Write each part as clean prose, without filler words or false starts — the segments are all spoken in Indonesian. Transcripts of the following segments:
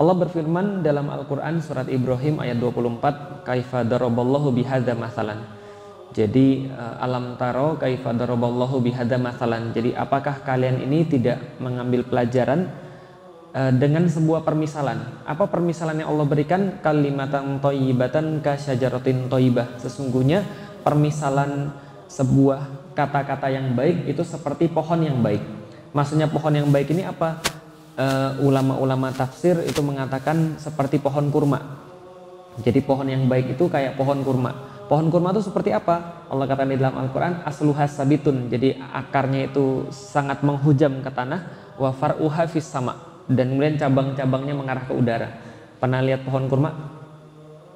Allah berfirman dalam Al-Quran surat Ibrahim ayat 24, kaifa daraballahu bihadza masalan. Jadi alam taro kaifa daraballahu bihadza masalan. Jadi apakah kalian ini tidak mengambil pelajaran dengan sebuah permisalan? Apa permisalan yang Allah berikan? Kalimatan thayyibatan ka syajaratin thayyibah. Sesungguhnya permisalan sebuah kata-kata yang baik itu seperti pohon yang baik. Maksudnya pohon yang baik ini apa? Ulama-ulama tafsir itu mengatakan seperti pohon kurma. Jadi pohon yang baik itu kayak pohon kurma. Pohon kurma itu seperti apa? Allah katakan di dalam Al-Quran, asluhas sabitun. Jadi akarnya itu sangat menghujam ke tanah. Wa far'uha fis sama. Dan kemudian cabang-cabangnya mengarah ke udara. Pernah lihat pohon kurma?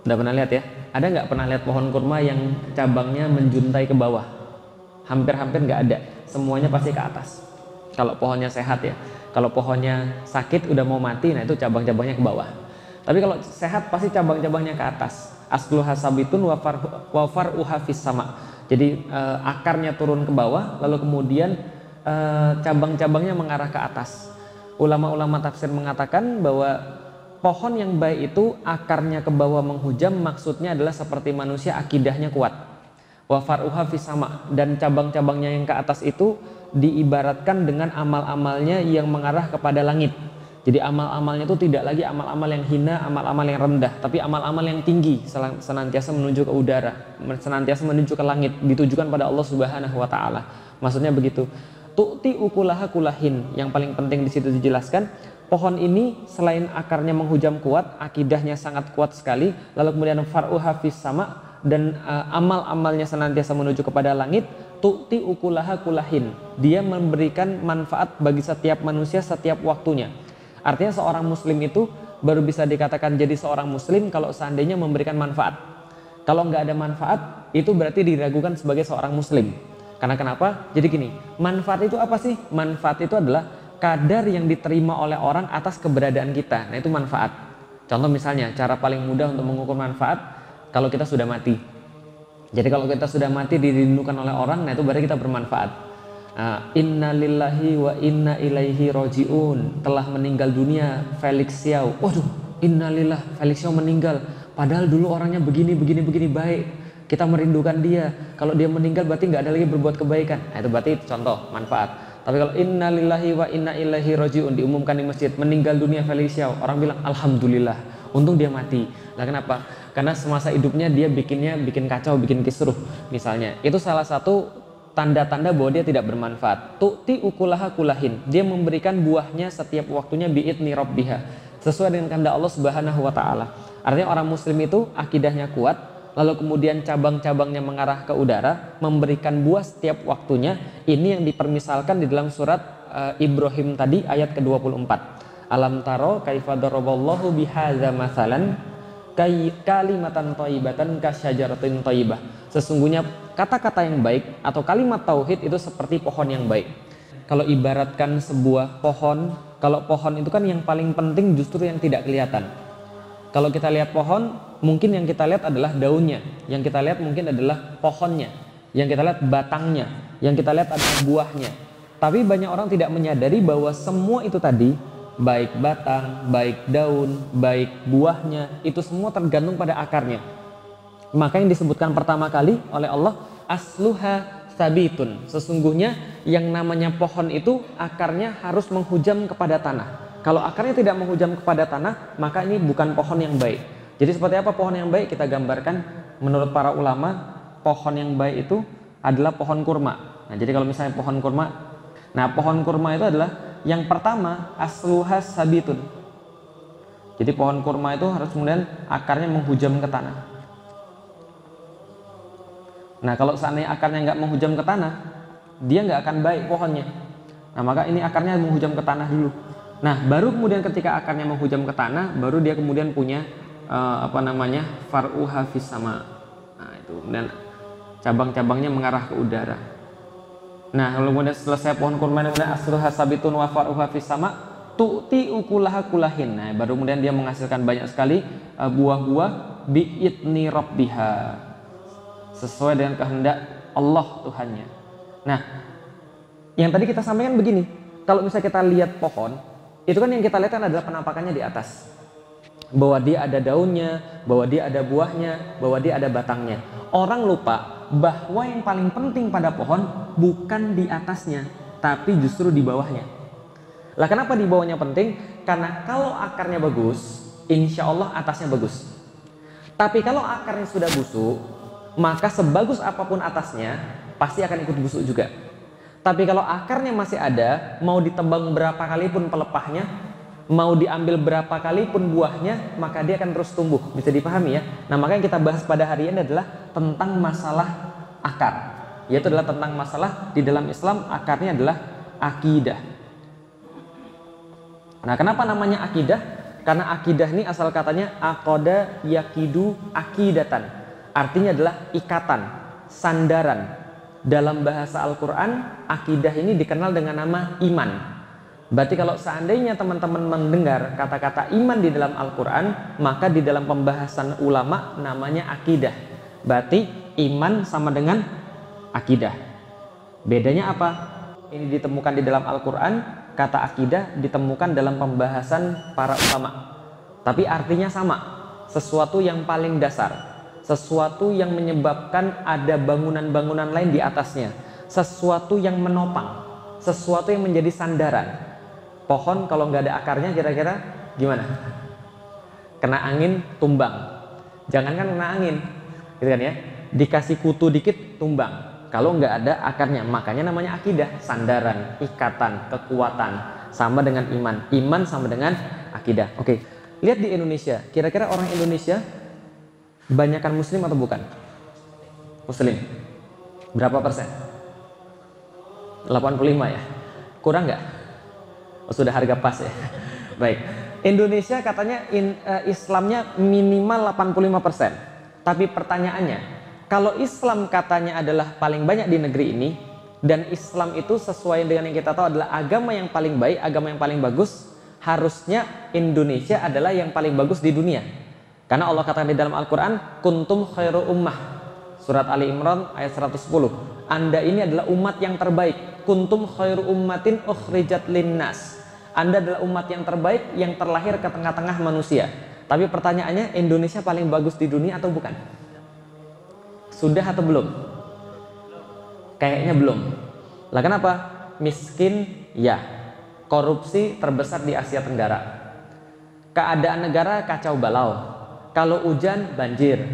Udah pernah lihat ya? Ada nggak pernah lihat pohon kurma yang cabangnya menjuntai ke bawah? Hampir-hampir nggak ada. Semuanya pasti ke atas. Kalau pohonnya sehat ya. Kalau pohonnya sakit udah mau mati, nah itu cabang-cabangnya ke bawah. Tapi kalau sehat pasti cabang-cabangnya ke atas. Asluha sabitun wa far'uha fis sama. Jadi akarnya turun ke bawah, lalu kemudian cabang-cabangnya mengarah ke atas. Ulama-ulama tafsir mengatakan bahwa pohon yang baik itu akarnya ke bawah menghujam, maksudnya adalah seperti manusia akidahnya kuat. Wa far'uha fis sama, dan cabang-cabangnya yang ke atas itu diibaratkan dengan amal-amalnya yang mengarah kepada langit. Jadi amal-amalnya itu tidak lagi amal-amal yang hina, amal-amal yang rendah, tapi amal-amal yang tinggi, senantiasa menuju ke udara, senantiasa menuju ke langit, ditujukan pada Allah Subhanahu wa taala. Maksudnya begitu. Tu'ti ukulaha kulahin. Yang paling penting di situ dijelaskan, pohon ini selain akarnya menghujam kuat, akidahnya sangat kuat sekali, lalu kemudian far'uha fis sama, dan amal-amalnya senantiasa menuju kepada langit. Tu'ti ukulaha kulahin. Dia memberikan manfaat bagi setiap manusia setiap waktunya. Artinya seorang muslim itu baru bisa dikatakan jadi seorang muslim kalau seandainya memberikan manfaat. Kalau nggak ada manfaat, itu berarti diragukan sebagai seorang muslim. Karena kenapa? Jadi gini, manfaat itu apa sih? Manfaat itu adalah kadar yang diterima oleh orang atas keberadaan kita. Nah itu manfaat. Contoh misalnya, cara paling mudah untuk mengukur manfaat, kalau kita sudah mati. Jadi kalau kita sudah mati dirindukan oleh orang, nah itu berarti kita bermanfaat. Inna lillahi wa inna ilaihi roji'un. Telah meninggal dunia Felix Xiao. Waduh, innalillah, Felix Xiao meninggal. Padahal dulu orangnya begini baik. Kita merindukan dia. Kalau dia meninggal berarti nggak ada lagi berbuat kebaikan. Nah itu berarti contoh manfaat. Tapi kalau inna lillahi wa inna ilaihi roji'un diumumkan di masjid, meninggal dunia Felix Xiao, orang bilang alhamdulillah, untung dia mati. Nah kenapa? Karena semasa hidupnya dia bikin kacau, bikin kisruh misalnya. Itu salah satu tanda-tanda bahwa dia tidak bermanfaat. Tu'ti ukulaha kulahin. Dia memberikan buahnya setiap waktunya bi'idni rabbiha. Sesuai dengan kehendak Allah Subhanahu wa taala. Artinya orang muslim itu akidahnya kuat, lalu kemudian cabang-cabangnya mengarah ke udara, memberikan buah setiap waktunya. Ini yang dipermisalkan di dalam surat Ibrahim tadi ayat ke-24. Alam taro kaifa daraballahu bihadza masalan kalimatan thayyibatan kasyajaratin thayyibah. Sesungguhnya kata-kata yang baik atau kalimat tauhid itu seperti pohon yang baik. Kalau ibaratkan sebuah pohon, kalau pohon itu kan yang paling penting justru yang tidak kelihatan. Kalau kita lihat pohon, mungkin yang kita lihat adalah daunnya, yang kita lihat mungkin adalah pohonnya, yang kita lihat batangnya, yang kita lihat adalah buahnya. Tapi banyak orang tidak menyadari bahwa semua itu tadi, baik batang, baik daun, baik buahnya, itu semua tergantung pada akarnya. Maka yang disebutkan pertama kali oleh Allah, asluha sabitun. Sesungguhnya yang namanya pohon itu akarnya harus menghujam kepada tanah. Kalau akarnya tidak menghujam kepada tanah, maka ini bukan pohon yang baik. Jadi seperti apa pohon yang baik? Kita gambarkan menurut para ulama, pohon yang baik itu adalah pohon kurma. Nah, jadi kalau misalnya pohon kurma, nah pohon kurma itu adalah yang pertama asluha sabitun. Jadi pohon kurma itu harus kemudian akarnya menghujam ke tanah. Nah kalau seandainya akarnya nggak menghujam ke tanah, dia nggak akan baik pohonnya. Nah maka ini akarnya menghujam ke tanah dulu. Nah baru kemudian ketika akarnya menghujam ke tanah, baru dia kemudian punya far'uha fis sama. Nah itu, dan cabang-cabangnya mengarah ke udara. Nah kalau kemudian selesai pohon kurma, kemudian asluha sabitun wa far'uha fis sama, tu'ti ukulaha kulahin. Nah baru kemudian dia menghasilkan banyak sekali buah-buah bi'idni rabbiha, sesuai dengan kehendak Allah Tuhannya. Nah yang tadi kita sampaikan begini, kalau misalnya kita lihat pohon, itu kan yang kita lihat kan adalah penampakannya di atas. bahwa dia ada daunnya, bahwa dia ada buahnya, bahwa dia ada batangnya. Orang lupa bahwa yang paling penting pada pohon bukan di atasnya, tapi justru di bawahnya. Lah kenapa di bawahnya penting? Karena kalau akarnya bagus, insya Allah atasnya bagus. Tapi kalau akarnya sudah busuk, maka sebagus apapun atasnya pasti akan ikut busuk juga. Tapi kalau akarnya masih ada, mau ditebang berapa kali pun pelepahnya, mau diambil berapa kali pun buahnya, maka dia akan terus tumbuh. Bisa dipahami ya? Nah, makanya kita bahas pada hari ini adalah tentang masalah akar. Yaitu adalah tentang masalah di dalam Islam akarnya adalah akidah. Nah, kenapa namanya akidah? Karena akidah ini asal katanya aqada yakidu akidatan. Artinya adalah ikatan, sandaran. Dalam bahasa Al-Quran, akidah ini dikenal dengan nama iman. Berarti kalau seandainya teman-teman mendengar kata-kata iman di dalam Al-Quran, maka di dalam pembahasan ulama namanya akidah. Berarti iman sama dengan akidah. Bedanya apa? Ini ditemukan di dalam Al-Quran. Kata akidah ditemukan dalam pembahasan para ulama, tapi artinya sama, sesuatu yang paling dasar, sesuatu yang menyebabkan ada bangunan-bangunan lain di atasnya, sesuatu yang menopang, sesuatu yang menjadi sandaran. Pohon kalau nggak ada akarnya kira-kira gimana? Kena angin tumbang. Jangankan kena angin, gitu kan ya? Dikasih kutu dikit tumbang. Kalau nggak ada akarnya, makanya namanya akidah, sandaran, ikatan, kekuatan, sama dengan iman. Iman sama dengan akidah. Oke, lihat di Indonesia. Kira-kira orang Indonesia banyakan Muslim atau bukan? Muslim. Berapa persen? 85 ya? Kurang nggak? Oh, sudah harga pas ya? Baik. Indonesia katanya Islamnya minimal 85%. Tapi pertanyaannya, kalau Islam katanya adalah paling banyak di negeri ini, dan Islam itu sesuai dengan yang kita tahu adalah agama yang paling baik, agama yang paling bagus, harusnya Indonesia adalah yang paling bagus di dunia. Karena Allah katakan di dalam Al-Quran, kuntum khairu ummah, surat Ali Imran ayat 110. Anda ini adalah umat yang terbaik. Kuntum khairu ummatin ukhrijat linnas. Anda adalah umat yang terbaik yang terlahir ke tengah-tengah manusia. Tapi pertanyaannya, Indonesia paling bagus di dunia atau bukan? Sudah atau belum? Kayaknya belum. Lah kenapa? Miskin, ya. Korupsi terbesar di Asia Tenggara. Keadaan negara kacau balau. Kalau hujan, banjir.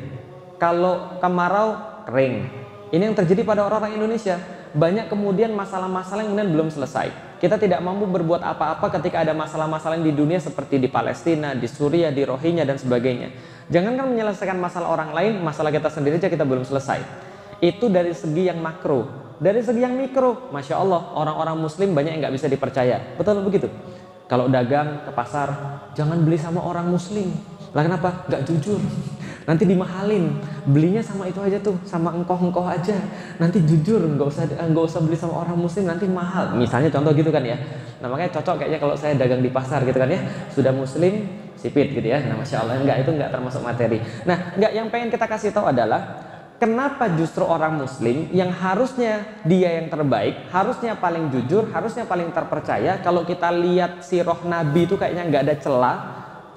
Kalau kemarau, kering. Ini yang terjadi pada orang-orang Indonesia. Banyak kemudian masalah-masalah yang kemudian belum selesai. Kita tidak mampu berbuat apa-apa ketika ada masalah-masalah di dunia seperti di Palestina, di Suriah, di Rohingya, dan sebagainya. Jangankan menyelesaikan masalah orang lain, masalah kita sendiri aja kita belum selesai. Itu dari segi yang makro. Dari segi yang mikro, Masya Allah, orang-orang Muslim banyak yang nggak bisa dipercaya. Betul begitu? Kalau dagang ke pasar, jangan beli sama orang Muslim. Lah kenapa? Nggak jujur. Nanti dimahalin. Belinya sama itu aja tuh, sama engkoh-engkoh aja. Nanti jujur, nggak usah beli sama orang Muslim, nanti mahal. Misalnya contoh gitu kan ya. Nah makanya cocok kayaknya kalau saya dagang di pasar gitu kan ya. Sudah Muslim, sipit gitu ya. Nah Masya Allah, itu nggak termasuk materi. Nah yang pengen kita kasih tahu adalah, kenapa justru orang Muslim yang harusnya dia yang terbaik, harusnya paling jujur, harusnya paling terpercaya, kalau kita lihat sirah Nabi itu kayaknya nggak ada celah,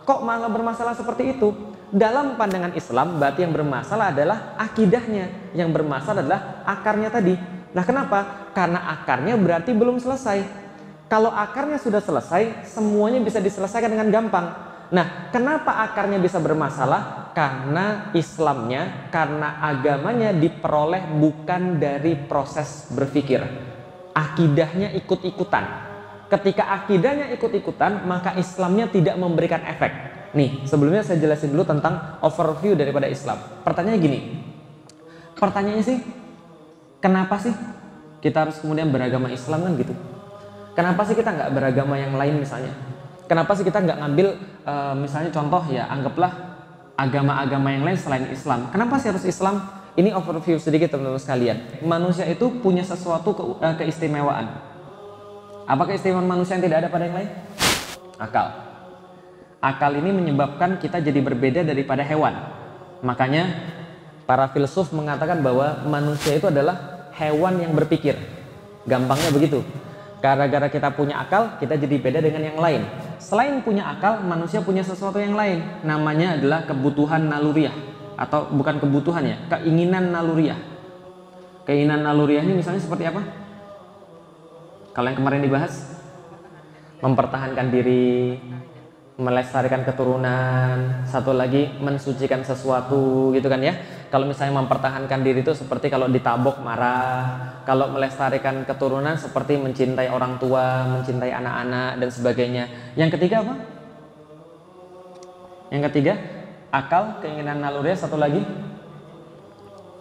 kok malah bermasalah seperti itu? Dalam pandangan Islam, berarti yang bermasalah adalah akidahnya, yang bermasalah adalah akarnya tadi. Nah kenapa? Karena akarnya berarti belum selesai. Kalau akarnya sudah selesai, semuanya bisa diselesaikan dengan gampang. Nah, kenapa akarnya bisa bermasalah? Karena Islamnya, karena agamanya diperoleh bukan dari proses berpikir. Akidahnya ikut-ikutan. Ketika akidahnya ikut-ikutan, maka Islamnya tidak memberikan efek. Nih, sebelumnya saya jelasin dulu tentang overview daripada Islam. Pertanyaannya gini. Pertanyaannya sih, kenapa sih kita harus kemudian beragama Islam kan gitu? Kenapa sih kita nggak beragama yang lain misalnya? Kenapa sih kita nggak ngambil misalnya contoh ya, anggaplah agama-agama yang lain selain Islam. Kenapa sih harus Islam? Ini overview sedikit teman-teman sekalian. Manusia itu punya sesuatu keistimewaan. Apa keistimewaan manusia yang tidak ada pada yang lain? Akal. Akal ini menyebabkan kita jadi berbeda daripada hewan. Makanya para filsuf mengatakan bahwa manusia itu adalah hewan yang berpikir. Gampangnya begitu. Gara-gara kita punya akal, kita jadi beda dengan yang lain. Selain punya akal, manusia punya sesuatu yang lain. Namanya adalah kebutuhan naluriah. Atau bukan kebutuhan ya, keinginan naluriah. Keinginan naluriah ini misalnya seperti apa? Kalau yang kemarin dibahas, mempertahankan diri, melestarikan keturunan, satu lagi mensucikan sesuatu gitu kan ya. Kalau misalnya mempertahankan diri itu seperti kalau ditabok marah, kalau melestarikan keturunan seperti mencintai orang tua, mencintai anak-anak dan sebagainya. Yang ketiga apa? Yang ketiga, akal, keinginan naluriah, satu lagi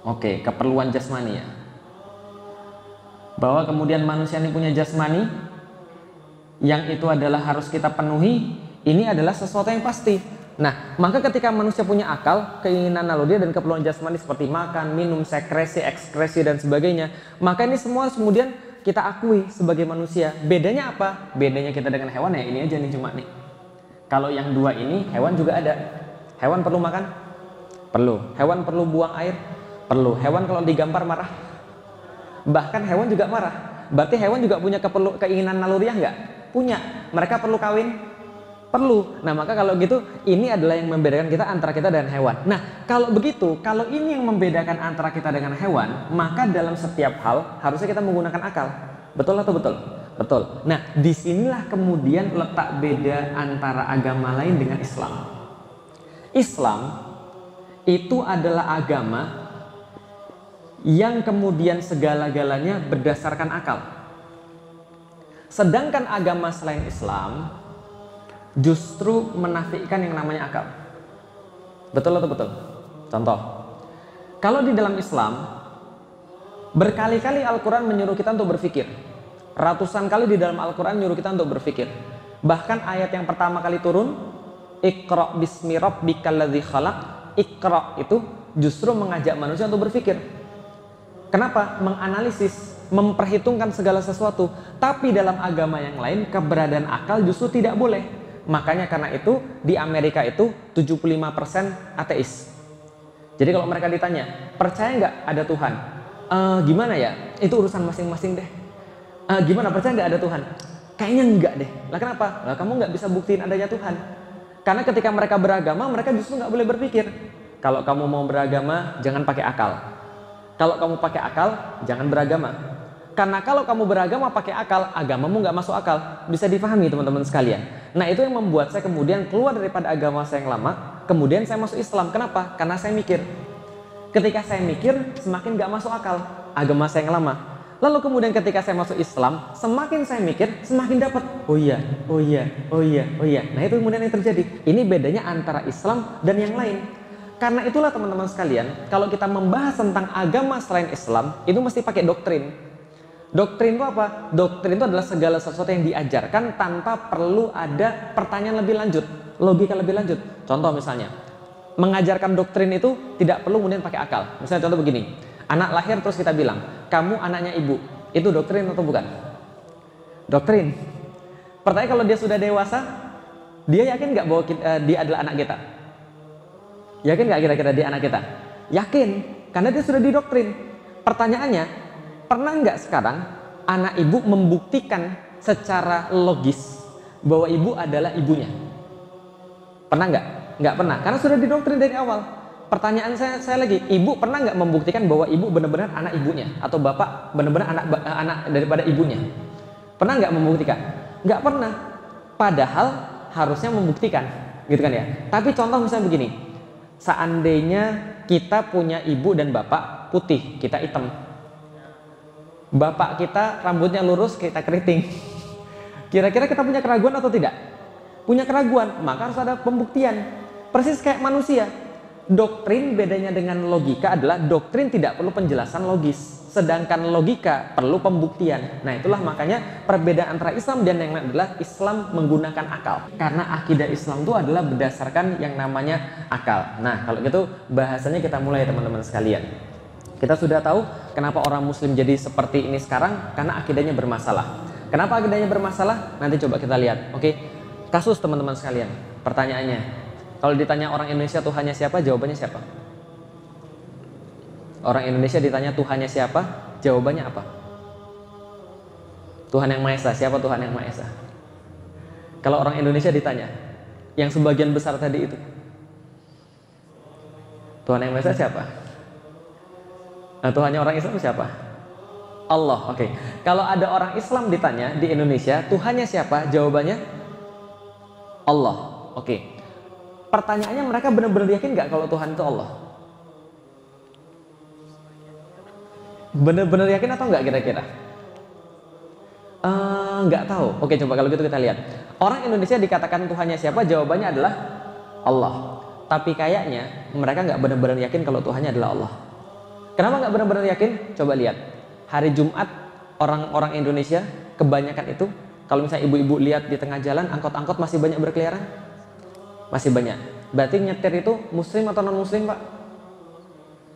oke, keperluan jasmani ya. Bahwa kemudian manusia ini punya jasmani yang itu adalah harus kita penuhi, ini adalah sesuatu yang pasti. Nah, maka ketika manusia punya akal, keinginan naluriah dan keperluan jasmani seperti makan, minum, sekresi, ekskresi dan sebagainya, maka ini semua kemudian kita akui sebagai manusia. Bedanya apa? Bedanya kita dengan hewan ya ini aja nih cuma nih. Kalau yang dua ini hewan juga ada. Hewan perlu makan? Perlu. Hewan perlu buang air? Perlu. Hewan kalau digampar marah? Bahkan hewan juga marah. Berarti hewan juga punya keinginan naluriah nggak? Punya. Mereka perlu kawin? Perlu. Nah, maka kalau gitu ini adalah yang membedakan kita antara kita dan hewan. Nah, kalau begitu, kalau ini yang membedakan antara kita dengan hewan, maka dalam setiap hal harusnya kita menggunakan akal. Betul atau betul? Betul. Nah, disinilah kemudian letak beda antara agama lain dengan Islam. Islam itu adalah agama yang kemudian segala-galanya berdasarkan akal. Sedangkan agama selain Islam justru menafikan yang namanya akal. Betul atau betul? Contoh, kalau di dalam Islam berkali-kali Al-Quran menyuruh kita untuk berpikir. Ratusan kali di dalam Al-Quran menyuruh kita untuk berpikir. Bahkan ayat yang pertama kali turun, Iqra bismi rabbikal ladzi khalaq. Iqra itu justru mengajak manusia untuk berpikir. Kenapa? Menganalisis, memperhitungkan segala sesuatu. Tapi dalam agama yang lain keberadaan akal justru tidak boleh. Makanya karena itu di Amerika itu 75% ateis. Jadi kalau mereka ditanya, percaya nggak ada Tuhan? Gimana ya? Itu urusan masing-masing deh. Gimana, percaya nggak ada Tuhan? Kayaknya enggak deh. Lah kenapa? Lah kamu nggak bisa buktiin adanya Tuhan. Karena ketika mereka beragama, mereka justru nggak boleh berpikir. Kalau kamu mau beragama, jangan pakai akal. Kalau kamu pakai akal, jangan beragama. Karena kalau kamu beragama pakai akal, agamamu nggak masuk akal. Bisa dipahami teman-teman sekalian. Nah, itu yang membuat saya kemudian keluar daripada agama saya yang lama, kemudian saya masuk Islam. Kenapa? Karena saya mikir. Ketika saya mikir, semakin nggak masuk akal agama saya yang lama. Lalu kemudian ketika saya masuk Islam, semakin saya mikir, semakin dapat. Oh iya. Nah, itu kemudian yang terjadi. Ini bedanya antara Islam dan yang lain. Karena itulah teman-teman sekalian, kalau kita membahas tentang agama selain Islam, itu mesti pakai doktrin. Doktrin itu apa? Doktrin itu adalah segala sesuatu yang diajarkan tanpa perlu ada pertanyaan lebih lanjut, logika lebih lanjut. Contoh misalnya, mengajarkan doktrin itu tidak perlu kemudian pakai akal. Misalnya contoh begini, anak lahir terus kita bilang, kamu anaknya ibu. Itu doktrin atau bukan? Doktrin. Pertanyaan, kalau dia sudah dewasa, dia yakin nggak bahwa dia adalah anak kita? Yakin nggak kira-kira dia anak kita? Yakin, karena dia sudah didoktrin. Pertanyaannya, pernah nggak sekarang anak ibu membuktikan secara logis bahwa ibu adalah ibunya? Pernah nggak? Nggak pernah, karena sudah didoktrin dari awal. Pertanyaan saya lagi, ibu pernah nggak membuktikan bahwa ibu benar-benar anak ibunya? Atau bapak benar-benar anak daripada ibunya? Pernah nggak membuktikan? Nggak pernah. Padahal harusnya membuktikan, gitu kan ya. Tapi contoh misalnya begini, seandainya kita punya ibu dan bapak putih, kita hitam. Bapak kita rambutnya lurus, kita keriting. Kira-kira kita punya keraguan atau tidak? Punya keraguan, maka harus ada pembuktian. Persis kayak manusia. Doktrin bedanya dengan logika adalah doktrin tidak perlu penjelasan logis, sedangkan logika perlu pembuktian. Nah, itulah makanya perbedaan antara Islam dan yang lain adalah Islam menggunakan akal. Karena akidah Islam itu adalah berdasarkan yang namanya akal. Nah, kalau gitu bahasanya kita mulai teman-teman sekalian. Kita sudah tahu kenapa orang muslim jadi seperti ini sekarang, karena akidahnya bermasalah. Kenapa akidahnya bermasalah? Nanti coba kita lihat. Oke, kasus teman-teman sekalian. Pertanyaannya, kalau ditanya orang Indonesia Tuhannya siapa, jawabannya siapa? Orang Indonesia ditanya Tuhannya siapa, jawabannya apa? Tuhan yang Maha Esa. Siapa Tuhan yang Maha Esa? Kalau orang Indonesia ditanya, yang sebagian besar tadi itu, Tuhan yang Maha Esa siapa? Nah, Tuhannya orang Islam siapa? Allah. Oke. Kalau ada orang Islam ditanya di Indonesia, Tuhannya siapa? Jawabannya Allah. Oke. Pertanyaannya, mereka benar-benar yakin nggak kalau Tuhan itu Allah? Benar-benar yakin atau nggak kira-kira? Nggak tahu. Oke, coba kalau gitu kita lihat. Orang Indonesia dikatakan Tuhannya siapa? Jawabannya adalah Allah. Tapi kayaknya mereka nggak benar-benar yakin kalau Tuhannya adalah Allah. Kenapa nggak benar-benar yakin? Coba lihat. Hari Jumat orang-orang Indonesia kebanyakan itu, kalau misalnya ibu-ibu lihat di tengah jalan, angkot-angkot masih banyak berkeliaran? Masih banyak. Berarti nyetir itu muslim atau non-muslim, Pak?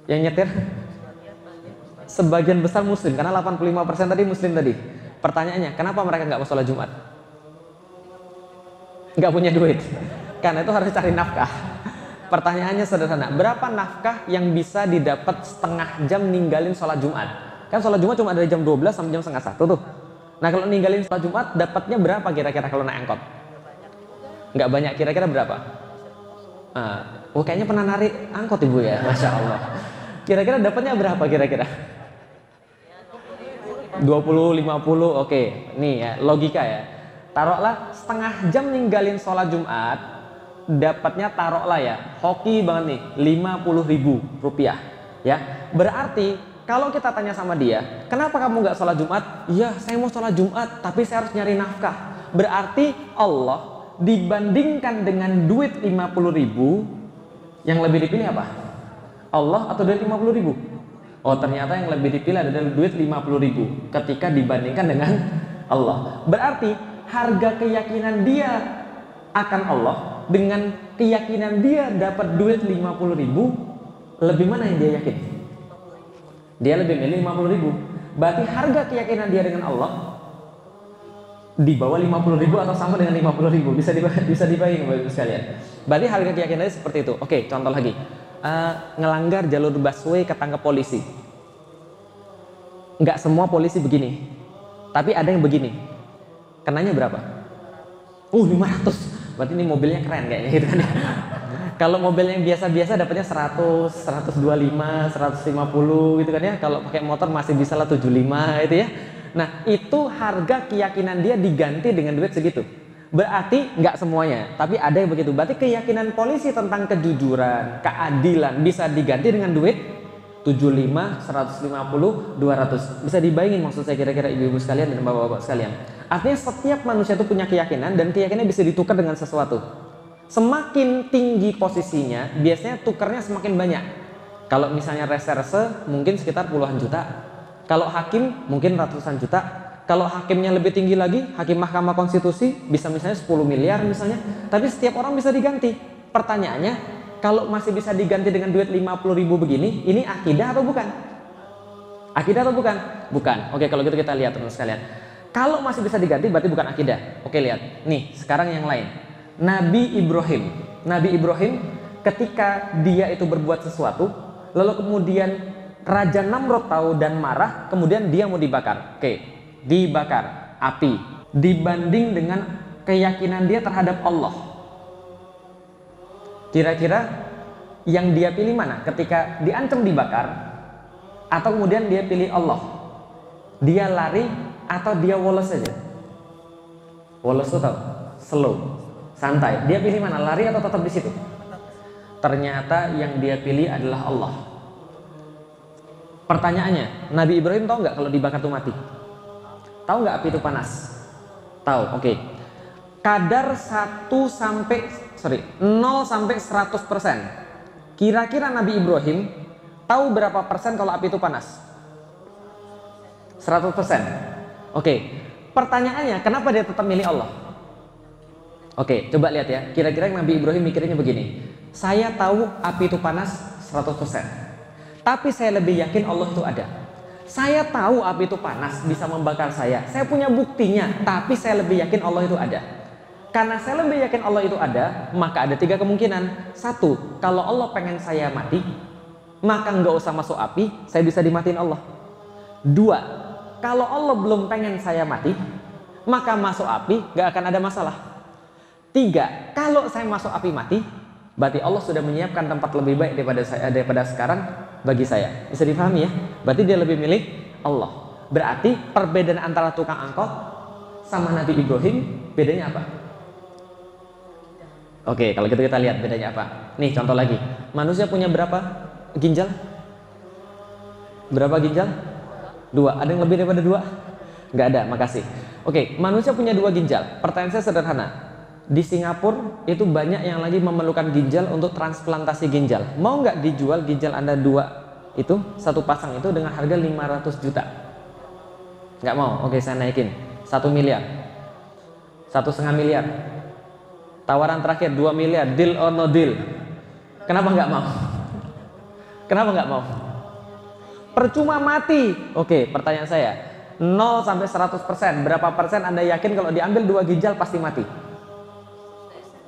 Yang nyetir? Sebagian besar muslim, karena 85% tadi muslim tadi. Pertanyaannya, kenapa mereka nggak mau sholat Jumat? Nggak punya duit. Karena itu harus cari nafkah. Pertanyaannya sederhana, berapa nafkah yang bisa didapat setengah jam ninggalin sholat Jumat? Kan sholat Jumat cuma dari jam 12 sampai jam setengah 1 tuh. Nah, kalau ninggalin sholat Jumat, dapatnya berapa kira-kira kalau naik angkot? Nggak banyak, kira-kira berapa? Kayaknya pernah narik angkot ibu ya, Masya Allah. Kira-kira dapatnya berapa kira-kira? 20, 50, oke. Nih ya, logika ya. Taruhlah setengah jam ninggalin sholat Jumat, dapatnya taruhlah ya, hoki banget nih, 50.000 rupiah. Ya, berarti kalau kita tanya sama dia, kenapa kamu nggak sholat Jumat? Iya, saya mau sholat Jumat, tapi saya harus nyari nafkah. Berarti Allah dibandingkan dengan duit 50.000, yang lebih dipilih apa? Allah atau duit 50.000? Oh, ternyata yang lebih dipilih adalah duit 50.000 ketika dibandingkan dengan Allah. Berarti harga keyakinan dia akan Allah dengan keyakinan dia dapat duit 50.000, lebih mana yang dia yakin? Dia lebih milih 50.000. Berarti harga keyakinan dia dengan Allah di bawah 50.000 atau sama dengan 50.000. Bisa dibayangin Bapak Ibu sekalian. Berarti harga keyakinannya seperti itu. Oke, contoh lagi. Ngelanggar jalur busway ketangkep polisi. Nggak semua polisi begini, tapi ada yang begini. Kenanya berapa? 500. Berarti ini mobilnya keren kayaknya gitu kan. Kalau mobil yang biasa-biasa dapatnya 100, 125, 150 gitu kan ya. Kalau pakai motor masih bisa lah 75 itu ya. Nah, itu harga keyakinan dia diganti dengan duit segitu. Berarti nggak semuanya, tapi ada yang begitu. Berarti keyakinan polisi tentang kejujuran, keadilan bisa diganti dengan duit 75, 150, 200. Bisa dibayangin maksud saya kira-kira ibu-ibu sekalian dan bapak-bapak sekalian. Artinya setiap manusia itu punya keyakinan dan keyakinannya bisa ditukar dengan sesuatu. Semakin tinggi posisinya, biasanya tukarnya semakin banyak. Kalau misalnya reserse mungkin sekitar puluhan juta. Kalau hakim mungkin ratusan juta. Kalau hakimnya lebih tinggi lagi, hakim Mahkamah Konstitusi bisa misalnya 10 miliar misalnya. Tapi setiap orang bisa diganti. Pertanyaannya, kalau masih bisa diganti dengan duit 50.000 begini, ini akidah atau bukan? Akidah atau bukan? Bukan. Oke, kalau gitu kita lihat teman-teman sekalian. Kalau masih bisa diganti berarti bukan akidah. Oke, lihat. Nih, sekarang yang lain. Nabi Ibrahim. Nabi Ibrahim ketika dia itu berbuat sesuatu, lalu kemudian Raja Namrud tahu dan marah, kemudian dia mau dibakar. Oke. Dibakar api dibanding dengan keyakinan dia terhadap Allah, kira-kira yang dia pilih mana ketika diancam dibakar, atau kemudian dia pilih Allah? Dia lari atau dia woles saja? Woles itu tahu, slow, santai. Dia pilih mana, lari atau tetap di situ? Ternyata yang dia pilih adalah Allah. Pertanyaannya, Nabi Ibrahim tahu nggak kalau dibakar itu mati? Tahu nggak api itu panas? Tahu, oke. Kadar 0 sampai 100%. Kira-kira Nabi Ibrahim tahu berapa persen kalau api itu panas? 100%. Oke. Pertanyaannya, kenapa dia tetap milih Allah? Oke, coba lihat ya. Kira-kira Nabi Ibrahim mikirnya begini. Saya tahu api itu panas 100%. Tapi saya lebih yakin Allah itu ada. Saya tahu api itu panas bisa membakar saya. Saya punya buktinya, tapi saya lebih yakin Allah itu ada. Karena saya lebih yakin Allah itu ada, maka ada 3 kemungkinan. 1, kalau Allah pengen saya mati, maka nggak usah masuk api, saya bisa dimatiin Allah. 2, kalau Allah belum pengen saya mati, maka masuk api nggak akan ada masalah. 3, kalau saya masuk api mati, berarti Allah sudah menyiapkan tempat lebih baik daripada sekarang bagi saya. Bisa dipahami ya? Berarti dia lebih milik Allah. Berarti perbedaan antara tukang angkot sama Nabi Ibrahim bedanya apa? Oke, kalau gitu kita lihat bedanya apa. Nih contoh lagi. Manusia punya berapa ginjal? Berapa ginjal? 2. Ada yang lebih daripada 2? Nggak ada, makasih. Oke, manusia punya 2 ginjal. Pertanyaan saya sederhana. Di Singapura itu banyak yang lagi memerlukan ginjal untuk transplantasi ginjal. Mau nggak dijual ginjal Anda 2 itu, satu pasang itu dengan harga 500 juta? Nggak mau? Oke, saya naikin 1 miliar, 1,5 miliar. Tawaran terakhir 2 miliar, deal or no deal? Kenapa nggak mau? Kenapa nggak mau? Percuma mati. Oke, pertanyaan saya, 0 sampai 100%, berapa persen Anda yakin kalau diambil 2 ginjal pasti mati?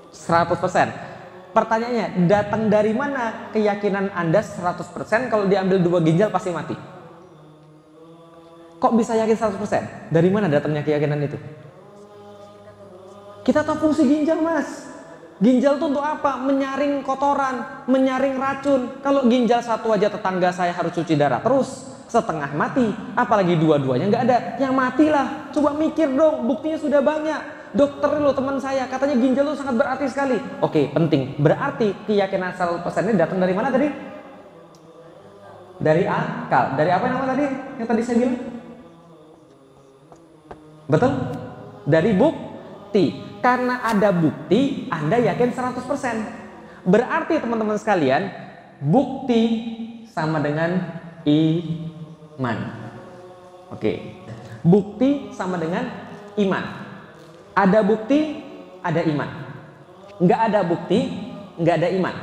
100%. Pertanyaannya, datang dari mana keyakinan Anda 100% kalau diambil 2 ginjal pasti mati? Kok bisa yakin 100%? Dari mana datangnya keyakinan itu? Kita tahu fungsi ginjal, Mas. Ginjal itu untuk apa? Menyaring kotoran, menyaring racun. Kalau ginjal satu aja tetangga saya harus cuci darah terus, setengah mati. Apalagi dua-duanya nggak ada, yang matilah. Coba mikir dong, buktinya sudah banyak. Dokter lo teman saya, katanya ginjal itu sangat berarti sekali. Oke, penting. Berarti keyakinan 100% ini datang dari mana tadi? Dari akal. Dari apa nama tadi? Yang tadi saya bilang? Betul? Dari bukti. Karena ada bukti, Anda yakin 100%. Berarti teman-teman sekalian, bukti sama dengan iman. Oke. Bukti sama dengan iman. Ada bukti, ada iman. Nggak ada bukti, nggak ada iman.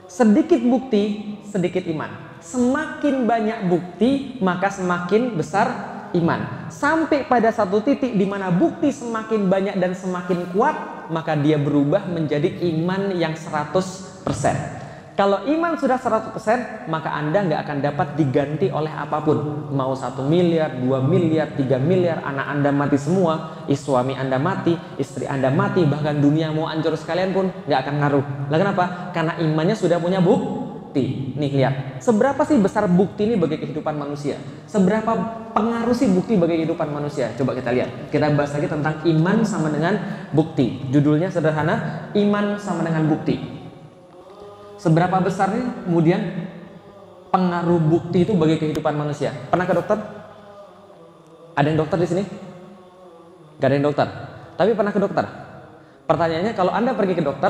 Sedikit bukti, sedikit iman. Semakin banyak bukti, maka semakin besar iman. Sampai pada satu titik di mana bukti semakin banyak dan semakin kuat, maka dia berubah menjadi iman yang 100%. Kalau iman sudah 100%, maka Anda nggak akan dapat diganti oleh apapun. Mau 1 miliar, 2 miliar, 3 miliar, anak Anda mati semua, suami Anda mati, istri Anda mati, bahkan dunia mau hancur sekalian pun nggak akan ngaruh. Lah kenapa? Karena imannya sudah punya bukti. Nih lihat, seberapa sih besar bukti ini bagi kehidupan manusia? Seberapa pengaruh sih bukti bagi kehidupan manusia? Coba kita lihat. Kita bahas lagi tentang iman sama dengan bukti. Judulnya sederhana, iman sama dengan bukti. Seberapa besar nih kemudian pengaruh bukti itu bagi kehidupan manusia? Pernah ke dokter? Ada yang dokter di sini? Gak ada yang dokter. Tapi pernah ke dokter? Pertanyaannya, kalau Anda pergi ke dokter,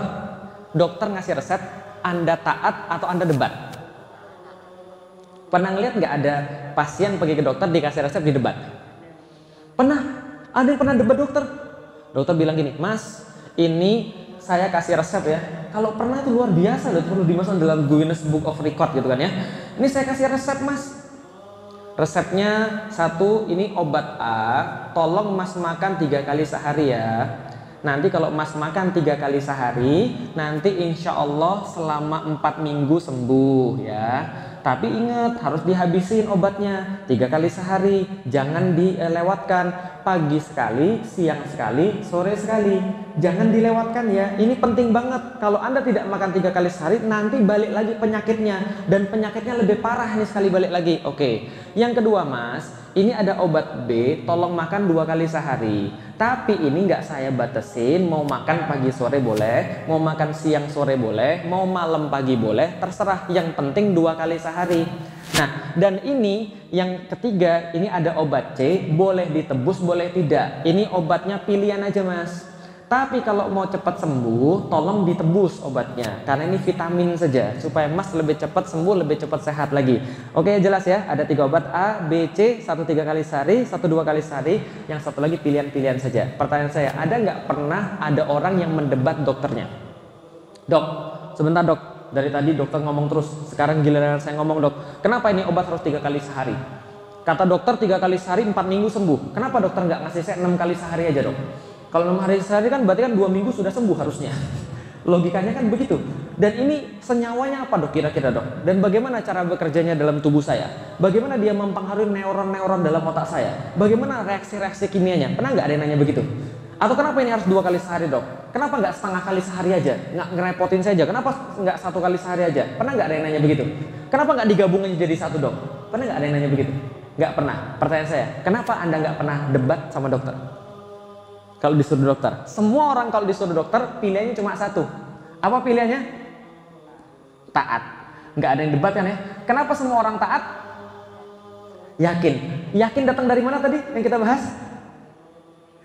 dokter ngasih resep, Anda taat atau Anda debat? Pernah ngeliat nggak ada pasien pergi ke dokter dikasih resep di debat? Pernah? Ada yang pernah debat dokter? Dokter bilang gini, Mas, ini saya kasih resep ya. Kalau pernah itu luar biasa loh, perlu dimasukkan dalam Guinness Book of Record gitu kan ya. Ini saya kasih resep, Mas. Resepnya 1, ini obat A, tolong Mas makan 3 kali sehari ya. Nanti kalau Mas makan 3 kali sehari, nanti insya Allah selama 4 minggu sembuh ya. Tapi ingat, harus dihabisin obatnya 3 kali sehari. Jangan dilewatkan. Pagi sekali, siang sekali, sore sekali. Jangan dilewatkan ya. Ini penting banget. Kalau Anda tidak makan 3 kali sehari, nanti balik lagi penyakitnya. Dan penyakitnya lebih parah nih sekali balik lagi. Oke. Yang kedua, Mas, ini ada obat B, tolong makan 2 kali sehari. Tapi ini nggak saya batasin, mau makan pagi sore boleh, mau makan siang sore boleh, mau malam pagi boleh, terserah. Yang penting 2 kali sehari. Nah, dan ini yang ketiga, ini ada obat C, boleh ditebus, boleh tidak. Ini obatnya pilihan aja, Mas. Tapi kalau mau cepat sembuh, tolong ditebus obatnya. Karena ini vitamin saja, supaya Mas lebih cepat sembuh, lebih cepat sehat lagi. Oke, jelas ya? Ada 3 obat A, B, C, 1 3 kali sehari, 1 2 kali sehari, yang satu lagi pilihan-pilihan saja. Pertanyaan saya, ada nggak pernah ada orang yang mendebat dokternya? Dok, sebentar dok. Dari tadi dokter ngomong terus, sekarang giliran saya ngomong, dok. Kenapa ini obat harus 3 kali sehari? Kata dokter 3 kali sehari 4 minggu sembuh. Kenapa dokter nggak ngasih saya 6 kali sehari aja, dok? Kalau 6 hari sehari kan berarti kan 2 minggu sudah sembuh harusnya. Logikanya kan begitu. Dan ini senyawanya apa, dok, kira-kira, dok? Dan bagaimana cara bekerjanya dalam tubuh saya? Bagaimana dia mempengaruhi neuron-neuron dalam otak saya? Bagaimana reaksi-reaksi kimianya? Pernah nggak ada yang nanya begitu? Atau kenapa ini harus 2 kali sehari, dok? Kenapa nggak setengah kali sehari aja? Nggak ngerepotin saja. Kenapa nggak 1 kali sehari aja? Pernah nggak ada yang nanya begitu? Kenapa nggak digabung aja jadi 1, dok? Pernah nggak ada yang nanya begitu? Nggak pernah. Pertanyaan saya, kenapa Anda nggak pernah debat sama dokter? Kalau disuruh dokter, semua orang kalau disuruh dokter pilihannya cuma 1. Apa pilihannya? Taat. Nggak ada yang debat kan ya? Kenapa semua orang taat? Yakin. Yakin datang dari mana tadi yang kita bahas?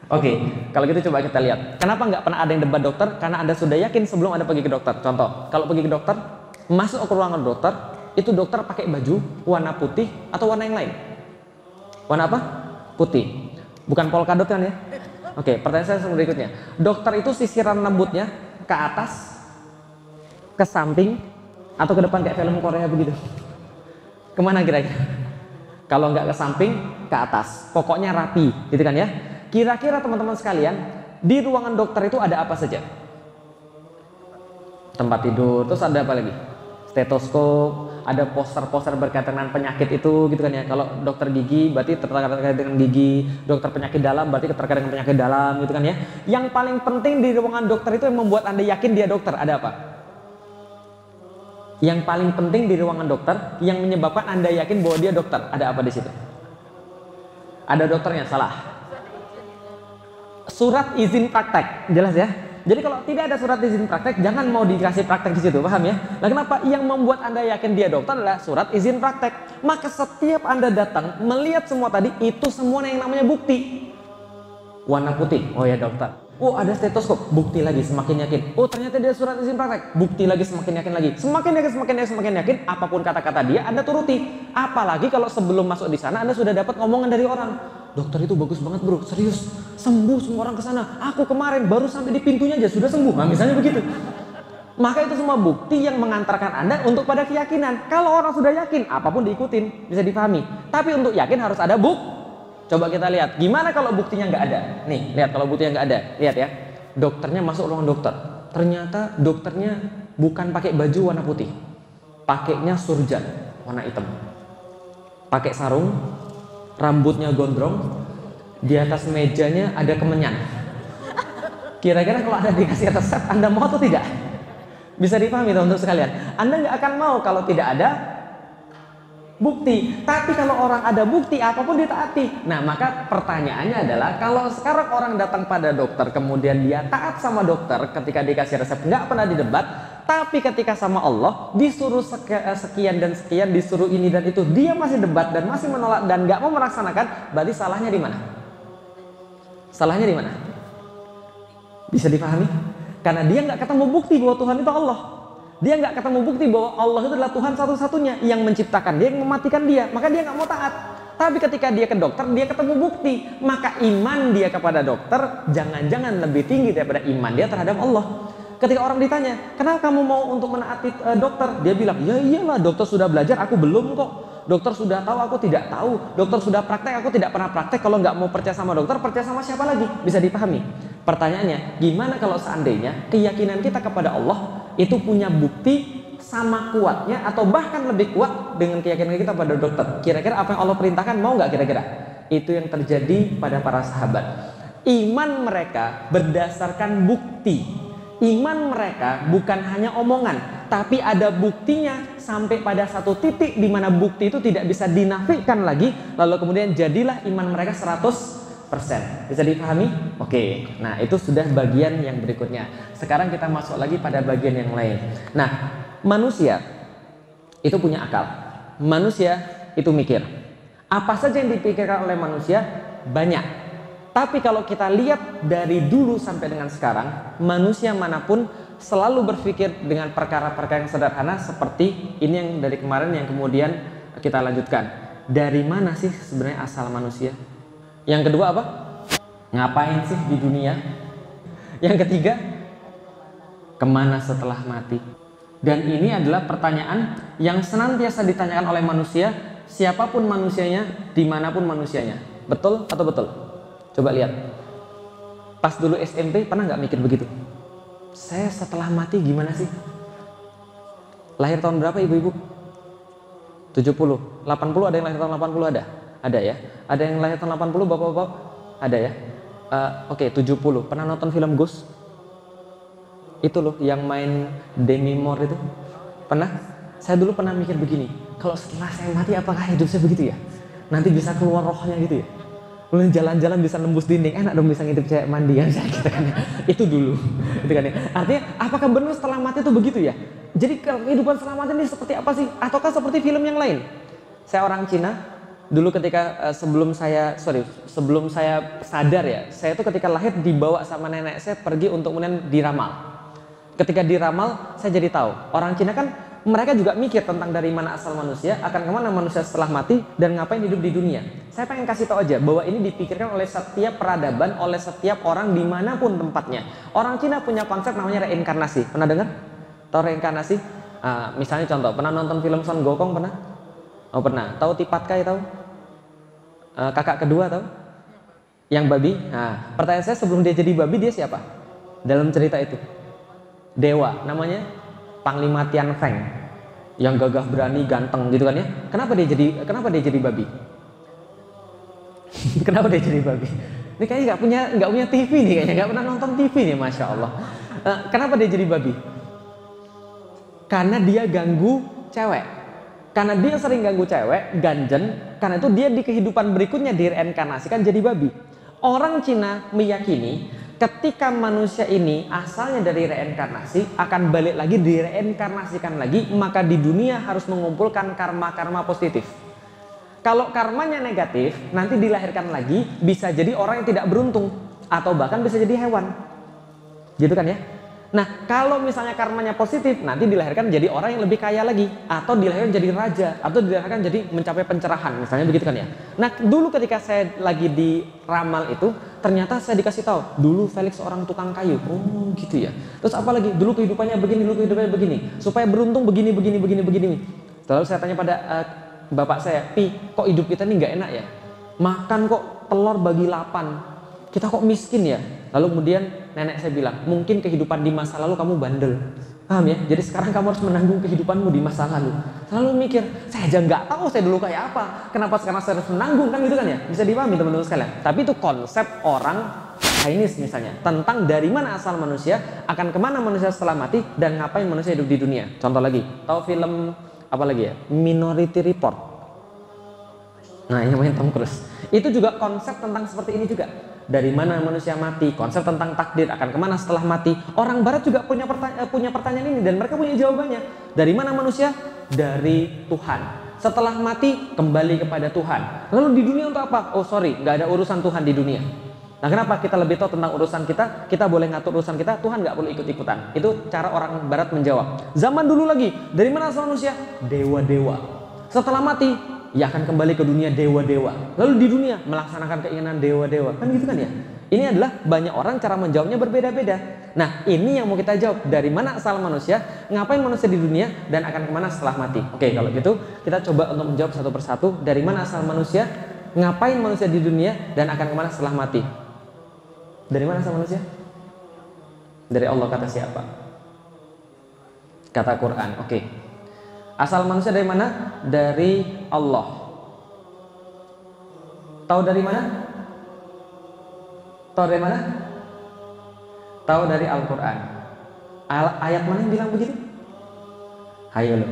Oke, kalau gitu coba kita lihat. Kenapa nggak pernah ada yang debat dokter? Karena Anda sudah yakin sebelum Anda pergi ke dokter. Contoh, kalau pergi ke dokter, masuk ke ruangan dokter, itu dokter pakai baju warna putih atau warna yang lain? Warna apa? Putih. Bukan polkadot kan ya? Oke, pertanyaan saya berikutnya. Dokter itu sisiran rambutnya ke atas, ke samping, atau ke depan kayak film Korea begitu? Kemana kira-kira? Kalau nggak ke samping, ke atas. Pokoknya rapi, gitu kan ya? Kira-kira teman-teman sekalian, di ruangan dokter itu ada apa saja? Tempat tidur, terus ada apa lagi? Stetoskop, ada poster-poster berkaitan dengan penyakit itu, gitu kan ya. Kalau dokter gigi berarti terkait dengan gigi, dokter penyakit dalam berarti terkait dengan penyakit dalam, gitu kan ya. Yang paling penting di ruangan dokter itu yang membuat Anda yakin dia dokter, ada apa? Yang paling penting di ruangan dokter yang menyebabkan Anda yakin bahwa dia dokter, ada apa di situ? Ada dokternya, salah. Surat izin praktek, jelas ya. Jadi kalau tidak ada surat izin praktek, jangan mau dikasih praktek di situ, paham ya? Nah, kenapa? Yang membuat Anda yakin dia dokter adalah surat izin praktek. Maka setiap Anda datang melihat semua tadi, itu semua yang namanya bukti. Warna putih, oh ya dokter. Oh ada stetoskop, bukti lagi, semakin yakin. Oh ternyata dia surat izin praktek, bukti lagi, semakin yakin lagi. Semakin yakin, semakin yakin. Apapun kata-kata dia, Anda turuti. Apalagi kalau sebelum masuk di sana, Anda sudah dapat omongan dari orang. Dokter itu bagus banget bro, serius. Sembuh semua orang ke sana. Aku kemarin baru sampai di pintunya aja sudah sembuh. Nah, misalnya begitu. Maka itu semua bukti yang mengantarkan Anda untuk pada keyakinan. Kalau orang sudah yakin, apapun diikutin, bisa dipahami. Tapi untuk yakin harus ada bukti. Coba kita lihat, gimana kalau buktinya nggak ada? Nih, lihat kalau buktinya nggak ada. Lihat ya, dokternya masuk ruang dokter. Ternyata dokternya bukan pakai baju warna putih, pakainya surjan warna hitam, pakai sarung, rambutnya gondrong, di atas mejanya ada kemenyan. Kira-kira kalau Anda dikasih resep, Anda mau atau tidak? Bisa dipahami teman-teman sekalian. Anda nggak akan mau kalau tidak ada bukti. Tapi kalau orang ada bukti, apapun ditaati. Nah, maka pertanyaannya adalah, kalau sekarang orang datang pada dokter, kemudian dia taat sama dokter ketika dikasih resep, nggak pernah didebat, tapi ketika sama Allah disuruh sekian dan sekian, disuruh ini dan itu, dia masih debat dan masih menolak dan nggak mau melaksanakan, berarti salahnya di mana? Salahnya di mana? Bisa dipahami? Karena dia nggak ketemu bukti bahwa Tuhan itu Allah. Dia nggak ketemu bukti bahwa Allah itu adalah Tuhan satu-satunya yang menciptakan dia, yang mematikan dia, maka dia nggak mau taat. Tapi ketika dia ke dokter, dia ketemu bukti, maka iman dia kepada dokter jangan-jangan lebih tinggi daripada iman dia terhadap Allah. Ketika orang ditanya, kenapa kamu mau untuk menaati dokter? Dia bilang, ya iyalah, dokter sudah belajar, aku belum kok. Dokter sudah tahu, aku tidak tahu. Dokter sudah praktek, aku tidak pernah praktek. Kalau nggak mau percaya sama dokter, percaya sama siapa lagi? Bisa dipahami? Pertanyaannya, gimana kalau seandainya keyakinan kita kepada Allah itu punya bukti sama kuatnya atau bahkan lebih kuat dengan keyakinan kita pada dokter? Kira-kira apa yang Allah perintahkan, mau nggak kira-kira? Itu yang terjadi pada para sahabat. Iman mereka berdasarkan bukti. Iman mereka bukan hanya omongan, tapi ada buktinya sampai pada satu titik di mana bukti itu tidak bisa dinafikan lagi, lalu kemudian jadilah iman mereka 100%. Bisa dipahami? Oke, nah itu sudah bagian yang berikutnya. Sekarang kita masuk lagi pada bagian yang lain. Nah, manusia itu punya akal. Manusia itu mikir. Apa saja yang dipikirkan oleh manusia? Banyak. Tapi kalau kita lihat dari dulu sampai dengan sekarang, manusia manapun selalu berpikir dengan perkara-perkara yang sederhana seperti ini yang dari kemarin yang kemudian kita lanjutkan. Dari mana sih sebenarnya asal manusia? Yang kedua apa? Ngapain sih di dunia? Yang ketiga, kemana setelah mati? Dan ini adalah pertanyaan yang senantiasa ditanyakan oleh manusia, siapapun manusianya, dimanapun manusianya. Betul atau betul? Coba lihat. Pas dulu SMP pernah nggak mikir begitu? Saya setelah mati gimana sih? Lahir tahun berapa ibu-ibu? 70, 80, ada yang lahir tahun 80 ada? Ada ya? Ada yang lahir tahun 80 bapak-bapak? Ada ya? Oke, 70. Pernah nonton film Ghost? Itu loh yang main Demi Moore itu. Pernah? Saya dulu pernah mikir begini, kalau setelah saya mati apakah hidup saya begitu ya? Nanti bisa keluar rohnya gitu ya? Kemudian jalan-jalan bisa nembus dinding, enak dong bisa ngintip cewek mandi kan, gitu kan ya. Itu dulu, gitu kan ya. Artinya apakah benar setelah mati itu begitu ya? Jadi kehidupan setelah mati ini seperti apa sih? Ataukah seperti film yang lain? Saya orang Cina, dulu ketika sebelum saya sadar ya, saya itu ketika lahir dibawa sama nenek saya pergi untuk kemudian diramal. Ketika diramal, saya jadi tahu orang Cina kan mereka juga mikir tentang dari mana asal manusia, akan kemana manusia setelah mati, dan ngapain hidup di dunia. Saya pengen kasih tahu aja bahwa ini dipikirkan oleh setiap peradaban, oleh setiap orang dimanapun tempatnya. Orang Cina punya konsep namanya reinkarnasi. Pernah dengar? Tahu reinkarnasi? Misalnya contoh, pernah nonton film Son Gokong? Pernah? Oh pernah. Tahu Tipatkai? Tahu? Kakak kedua tahu? Yang babi? Nah, pertanyaan saya, sebelum dia jadi babi dia siapa? Dalam cerita itu dewa, namanya Panglima Tian Feng, yang gagah berani, ganteng gitu kan ya. Kenapa dia jadi babi? Kenapa dia jadi babi? Ini kayaknya nggak punya TV nih, kayaknya nggak pernah nonton TV nih, masya Allah. Kenapa dia jadi babi? Karena dia ganggu cewek. Karena dia sering ganggu cewek, ganjen. Karena itu dia di kehidupan berikutnya direinkarnasikan jadi babi. Orang Cina meyakini ketika manusia ini asalnya dari reinkarnasi, akan balik lagi direinkarnasikan lagi, maka di dunia harus mengumpulkan karma-karma positif. Kalau karmanya negatif, nanti dilahirkan lagi bisa jadi orang yang tidak beruntung, atau bahkan bisa jadi hewan, gitu kan ya. Nah, kalau misalnya karmanya positif, nanti dilahirkan jadi orang yang lebih kaya lagi, atau dilahirkan jadi raja, atau dilahirkan jadi mencapai pencerahan, misalnya begitu kan ya. Nah, dulu ketika saya lagi di ramal itu, ternyata saya dikasih tahu, dulu Felix seorang tukang kayu. Oh, gitu ya. Terus apa lagi? Dulu kehidupannya begini, dulu kehidupannya begini, supaya beruntung begini. Lalu saya tanya pada bapak saya, "Pi, kok hidup kita ini nggak enak ya? Makan kok telur bagi 8. Kita kok miskin ya?" Lalu kemudian nenek saya bilang, "Mungkin kehidupan di masa lalu kamu bandel." Paham ya? Jadi sekarang kamu harus menanggung kehidupanmu di masa lalu. Lalu mikir, saya aja nggak tahu saya dulu kayak apa. Kenapa sekarang saya harus menanggung, kan gitu kan ya? Bisa dipahami teman-teman sekalian. Tapi itu konsep orang Chinese misalnya, tentang dari mana asal manusia, akan kemana manusia setelah mati, dan ngapain manusia hidup di dunia. Contoh lagi, tahu film apa lagi ya? Minority Report. Nah, ini main Tom Cruise. Itu juga konsep tentang seperti ini juga. Dari mana manusia mati, konsep tentang takdir, akan kemana setelah mati. Orang barat juga punya pertanyaan ini, dan mereka punya jawabannya. Dari mana manusia? Dari Tuhan. Setelah mati, kembali kepada Tuhan. Lalu di dunia untuk apa? Oh sorry, nggak ada urusan Tuhan di dunia. Nah, kenapa kita lebih tahu tentang urusan kita? Kita boleh ngatur urusan kita, Tuhan nggak perlu ikut-ikutan. Itu cara orang barat menjawab. Zaman dulu lagi, dari mana asal manusia? Dewa-dewa. Setelah mati, ya akan kembali ke dunia dewa-dewa. Lalu di dunia melaksanakan keinginan dewa-dewa. Kan gitu kan ya? Ini adalah banyak orang cara menjawabnya berbeda-beda. Nah, ini yang mau kita jawab. Dari mana asal manusia, ngapain manusia di dunia, dan akan kemana setelah mati. Oke, kalau gitu kita coba untuk menjawab satu persatu. Dari mana asal manusia, ngapain manusia di dunia, dan akan kemana setelah mati. Dari mana asal manusia? Dari Allah, kata siapa? Kata Quran. Oke. Asal manusia dari mana? Dari Allah. Tahu dari mana? Tahu dari mana? Tahu dari Al-Quran. Ayat mana yang bilang begitu? Hayo lo.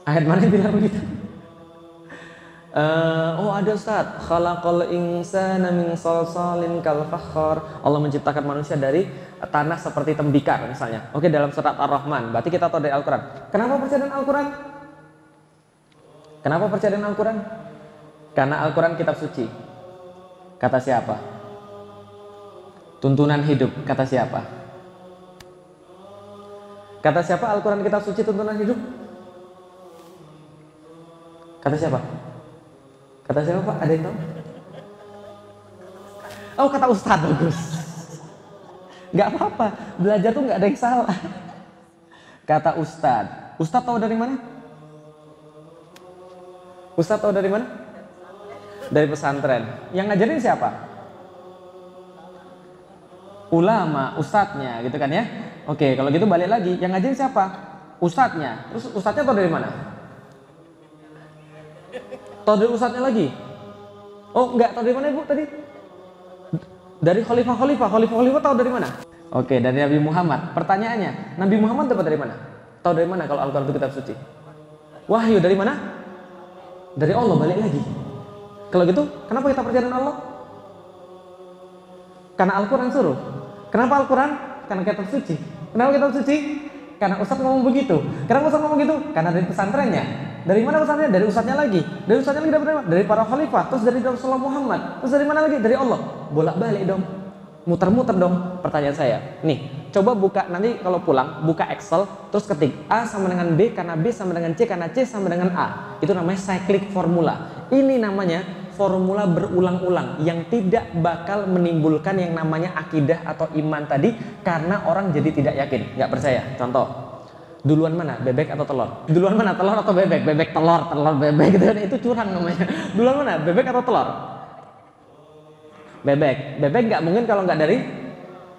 Ayat mana yang bilang begitu? Oh ada Ustaz. Khalaqal insana min salsalin kal fakhar. Allah menciptakan manusia dari tanah seperti tembikar misalnya. Oke, dalam surat Ar-Rahman. Berarti kita tahu dari Al-Quran. Kenapa percaya dengan Al-Quran? Kenapa percaya dengan Al-Quran? Karena Al-Quran kitab suci. Kata siapa? Tuntunan hidup. Kata siapa? Kata siapa Al-Quran kitab suci tuntunan hidup? Kata siapa? Kata siapa Pak? Ada yang tahu? Oh, kata Ustadz. Bagus. Gak apa-apa, belajar tuh gak ada yang salah. Kata Ustadz. Ustadz tahu dari mana? Ustadz tahu dari mana? Dari pesantren. Yang ngajarin siapa? Ulama, ustadznya gitu kan ya. Oke, kalau gitu balik lagi. Yang ngajarin siapa? Ustadznya. Terus ustadznya tahu dari mana? Tahu dari ustadznya lagi? Oh enggak, tahu dari mana Ibu tadi? Dari khalifah-khalifah. Khalifah-khalifah tahu dari mana? Oke, dari Nabi Muhammad. Pertanyaannya, Nabi Muhammad dapat dari mana? Tahu dari mana kalau Al-Quran itu kitab suci? Wahyu dari mana? Dari Allah, balik lagi. Kalau gitu, kenapa kita percaya dengan Allah? Karena Al-Quran suruh. Kenapa Al-Quran? Karena kitab suci. Kenapa kitab suci? Karena Ustadz ngomong begitu. Kenapa Ustadz ngomong begitu? Karena dari pesantrennya. Dari mana pesantrennya? Dari Ustadznya lagi. Dari Ustadznya lagi dari mana? Dari para khalifah. Terus dari Rasulullah Muhammad. Terus dari mana lagi? Dari Allah. Bolak-balik dong. Muter-muter dong. Pertanyaan saya. Nih, coba buka nanti kalau pulang, buka Excel, terus ketik A sama dengan B karena B sama dengan C karena C sama dengan A. Itu namanya cyclic formula. Ini namanya formula berulang-ulang yang tidak bakal menimbulkan yang namanya akidah atau iman tadi karena orang jadi tidak yakin, nggak percaya. Contoh, duluan mana, bebek atau telur? Duluan mana, telur atau bebek? Bebek, telur, telur, bebek gitu kan, itu curang namanya. Duluan mana, bebek atau telur? Bebek. Bebek nggak mungkin kalau nggak dari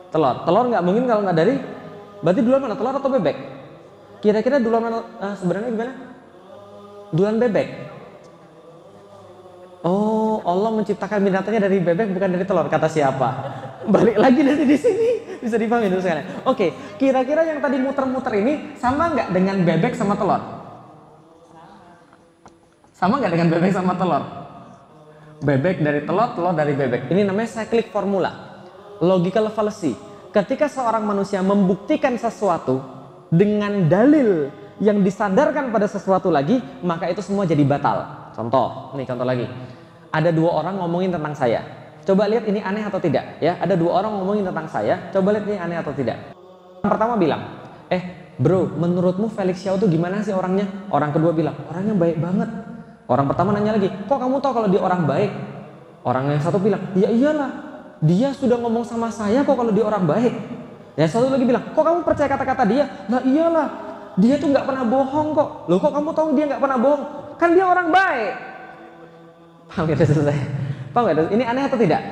telur. Telur nggak mungkin kalau nggak dari, berarti duluan mana, telur atau bebek? Kira-kira duluan mana, sebenarnya gimana? Duluan bebek. Oh, Allah menciptakan binatangnya dari bebek bukan dari telur, kata siapa? Balik lagi dari di sini, bisa dipahami dulu sekalian. Oke, kira-kira yang tadi muter-muter ini sama nggak dengan bebek sama telur? Sama nggak dengan bebek sama telur? Bebek dari telur, telur dari bebek. Ini namanya cyclic formula, logical fallacy. Ketika seorang manusia membuktikan sesuatu dengan dalil yang disandarkan pada sesuatu lagi, maka itu semua jadi batal. Contoh, nih contoh lagi. Ada dua orang ngomongin tentang saya. Coba lihat ini aneh atau tidak, ya. Ada dua orang ngomongin tentang saya. Coba lihat ini aneh atau tidak. Yang pertama bilang, bro, menurutmu Felix Xiao itu gimana sih orangnya? Orang kedua bilang, orangnya baik banget. Orang pertama nanya lagi, kok kamu tahu kalau dia orang baik? Orang yang satu bilang, ya iyalah, dia sudah ngomong sama saya kok kalau dia orang baik. Yang satu lagi bilang, kok kamu percaya kata-kata dia? Nah iyalah, dia tuh nggak pernah bohong kok. Loh kok kamu tahu dia nggak pernah bohong? Kan dia orang baik. Paham ya selesai? Paham ya? Ini aneh atau tidak?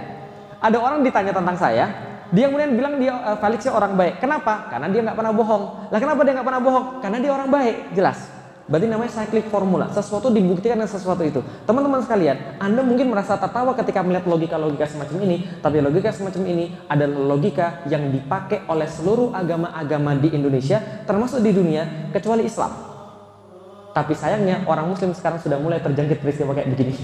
Ada orang ditanya tentang saya, dia kemudian bilang dia Felix orang baik. Kenapa? Karena dia nggak pernah bohong. Lah kenapa dia nggak pernah bohong? Karena dia orang baik. Jelas. Berarti namanya cyclic formula. Sesuatu dibuktikan dengan sesuatu itu. Teman-teman sekalian, Anda mungkin merasa tertawa ketika melihat logika-logika semacam ini, tapi logika semacam ini adalah logika yang dipakai oleh seluruh agama-agama di Indonesia, termasuk di dunia, kecuali Islam. Tapi sayangnya orang Muslim sekarang sudah mulai terjangkit peristiwa kayak begini.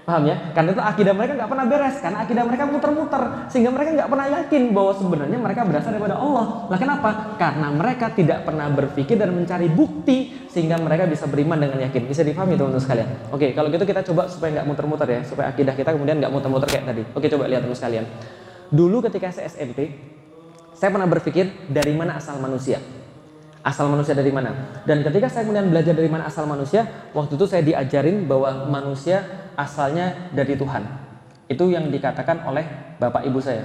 Paham ya? Karena itu akidah mereka nggak pernah beres, karena akidah mereka muter-muter, sehingga mereka nggak pernah yakin bahwa sebenarnya mereka berasal daripada Allah. Lah kenapa? Karena mereka tidak pernah berpikir dan mencari bukti sehingga mereka bisa beriman dengan yakin. Bisa dipahami teman-teman sekalian? Oke, kalau gitu kita coba supaya nggak muter-muter ya, supaya akidah kita kemudian nggak muter-muter kayak tadi. Oke, coba lihat teman sekalian. Dulu ketika saya SMP, saya pernah berpikir dari mana asal manusia. Asal manusia dari mana? Dan ketika saya kemudian belajar dari mana asal manusia, waktu itu saya diajarin bahwa manusia asalnya dari Tuhan. Itu yang dikatakan oleh bapak ibu saya.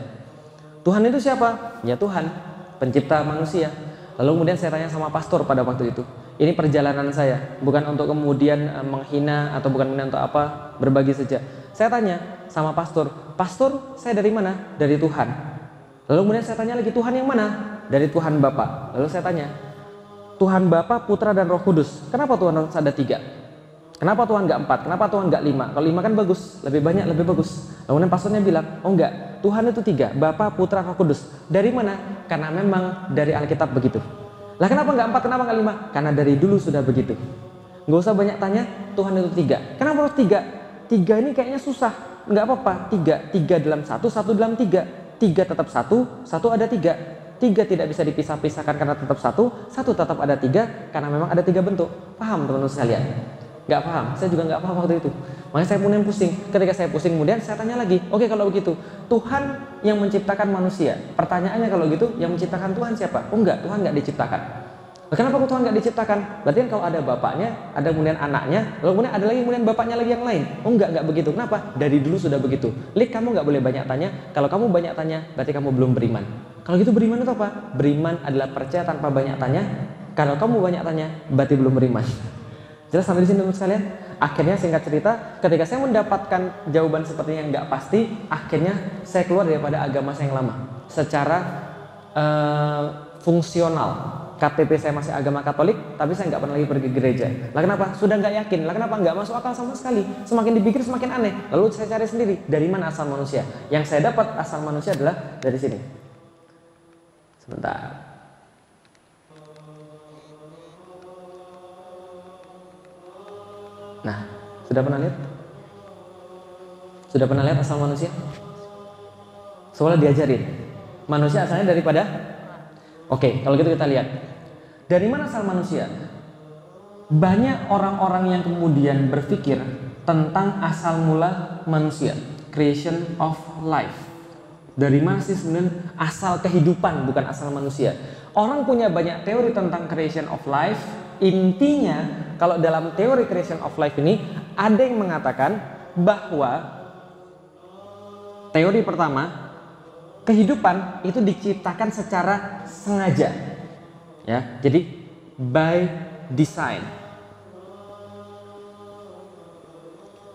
Tuhan itu siapa? Ya Tuhan, pencipta manusia. Lalu kemudian saya tanya sama pastor pada waktu itu. Ini perjalanan saya, bukan untuk kemudian menghina atau bukan untuk apa, berbagi saja. Saya tanya sama pastor, pastor saya dari mana? Dari Tuhan. Lalu kemudian saya tanya lagi, Tuhan yang mana? Dari Tuhan Bapa. Lalu saya tanya, Tuhan Bapa, Putra dan Roh Kudus. Kenapa Tuhan harus ada 3? Kenapa Tuhan nggak 4? Kenapa Tuhan nggak 5? Kalau 5 kan bagus, lebih banyak, lebih bagus. Kemudian pastornya bilang, oh enggak, Tuhan itu 3, Bapa, Putra, Roh Kudus. Dari mana? Karena memang dari Alkitab begitu. Lah kenapa nggak 4? Kenapa nggak 5? Karena dari dulu sudah begitu. Nggak usah banyak tanya, Tuhan itu 3. Kenapa harus 3? 3 ini kayaknya susah. Nggak apa-apa, 3 dalam 1 dalam 3. 3 tetap 1 ada 3. 3 tidak bisa dipisah-pisahkan karena tetap 1 tetap ada 3 karena memang ada 3 bentuk. Paham teman-teman sekalian? Nggak paham, saya juga nggak paham waktu itu. Makanya saya kemudian pusing. Ketika saya pusing kemudian saya tanya lagi, oke kalau begitu Tuhan yang menciptakan manusia. Pertanyaannya kalau gitu yang menciptakan Tuhan siapa? Oh enggak, Tuhan nggak diciptakan. Kenapa Tuhan nggak diciptakan? Berarti kan kalau ada bapaknya, ada kemudian anaknya, lalu kemudian ada lagi kemudian bapaknya lagi yang lain. Oh enggak begitu. Kenapa? Dari dulu sudah begitu. Lik, kamu nggak boleh banyak tanya. Kalau kamu banyak tanya, berarti kamu belum beriman. Kalau gitu beriman itu apa? Beriman adalah percaya tanpa banyak tanya. Kalau kamu banyak tanya, berarti belum beriman. Jelas sampai di sini teman sekalian? Akhirnya singkat cerita, ketika saya mendapatkan jawaban seperti yang nggak pasti, akhirnya saya keluar daripada agama saya yang lama. Secara fungsional. KTP saya masih agama Katolik, tapi saya nggak pernah lagi pergi ke gereja. Lah kenapa? Sudah nggak yakin. Lah kenapa? Nggak masuk akal sama sekali. Semakin dipikir semakin aneh. Lalu saya cari sendiri, dari mana asal manusia? Yang saya dapat asal manusia adalah dari sini. Sebentar. Nah, sudah pernah lihat? Sudah pernah lihat asal manusia? Soalnya diajarin. Manusia asalnya daripada. Oke, kalau gitu kita lihat. Dari mana asal manusia? Banyak orang-orang yang kemudian berpikir tentang asal mula manusia, creation of life. Dari mana sih sebenarnya asal kehidupan, bukan asal manusia? Orang punya banyak teori tentang creation of life. Intinya, kalau dalam teori creation of life ini, ada yang mengatakan bahwa teori pertama, kehidupan itu diciptakan secara sengaja, ya. Jadi by design.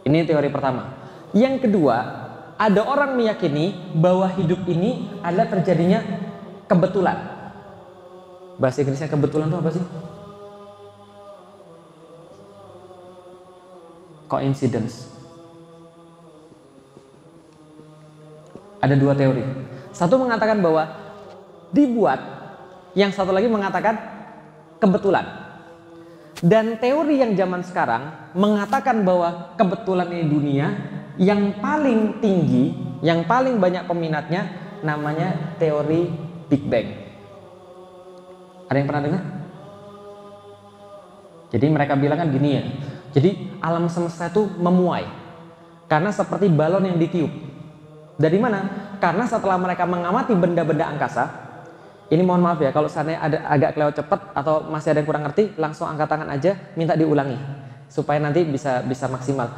Ini teori pertama. Yang kedua, ada orang meyakini bahwa hidup ini adalah terjadinya kebetulan. Bahasa Inggrisnya kebetulan itu apa sih? Coincidence. Ada dua teori. Satu mengatakan bahwa dibuat, yang satu lagi mengatakan kebetulan. Dan teori yang zaman sekarang mengatakan bahwa kebetulan ini dunia yang paling tinggi, yang paling banyak peminatnya, namanya teori Big Bang. Ada yang pernah dengar? Jadi mereka bilang kan gini ya. Jadi alam semesta itu memuai karena seperti balon yang ditiup. Dari mana? Karena setelah mereka mengamati benda-benda angkasa, ini mohon maaf ya kalau seandainya ada agak kelewat cepat atau masih ada yang kurang ngerti, langsung angkat tangan aja, minta diulangi supaya nanti bisa maksimal.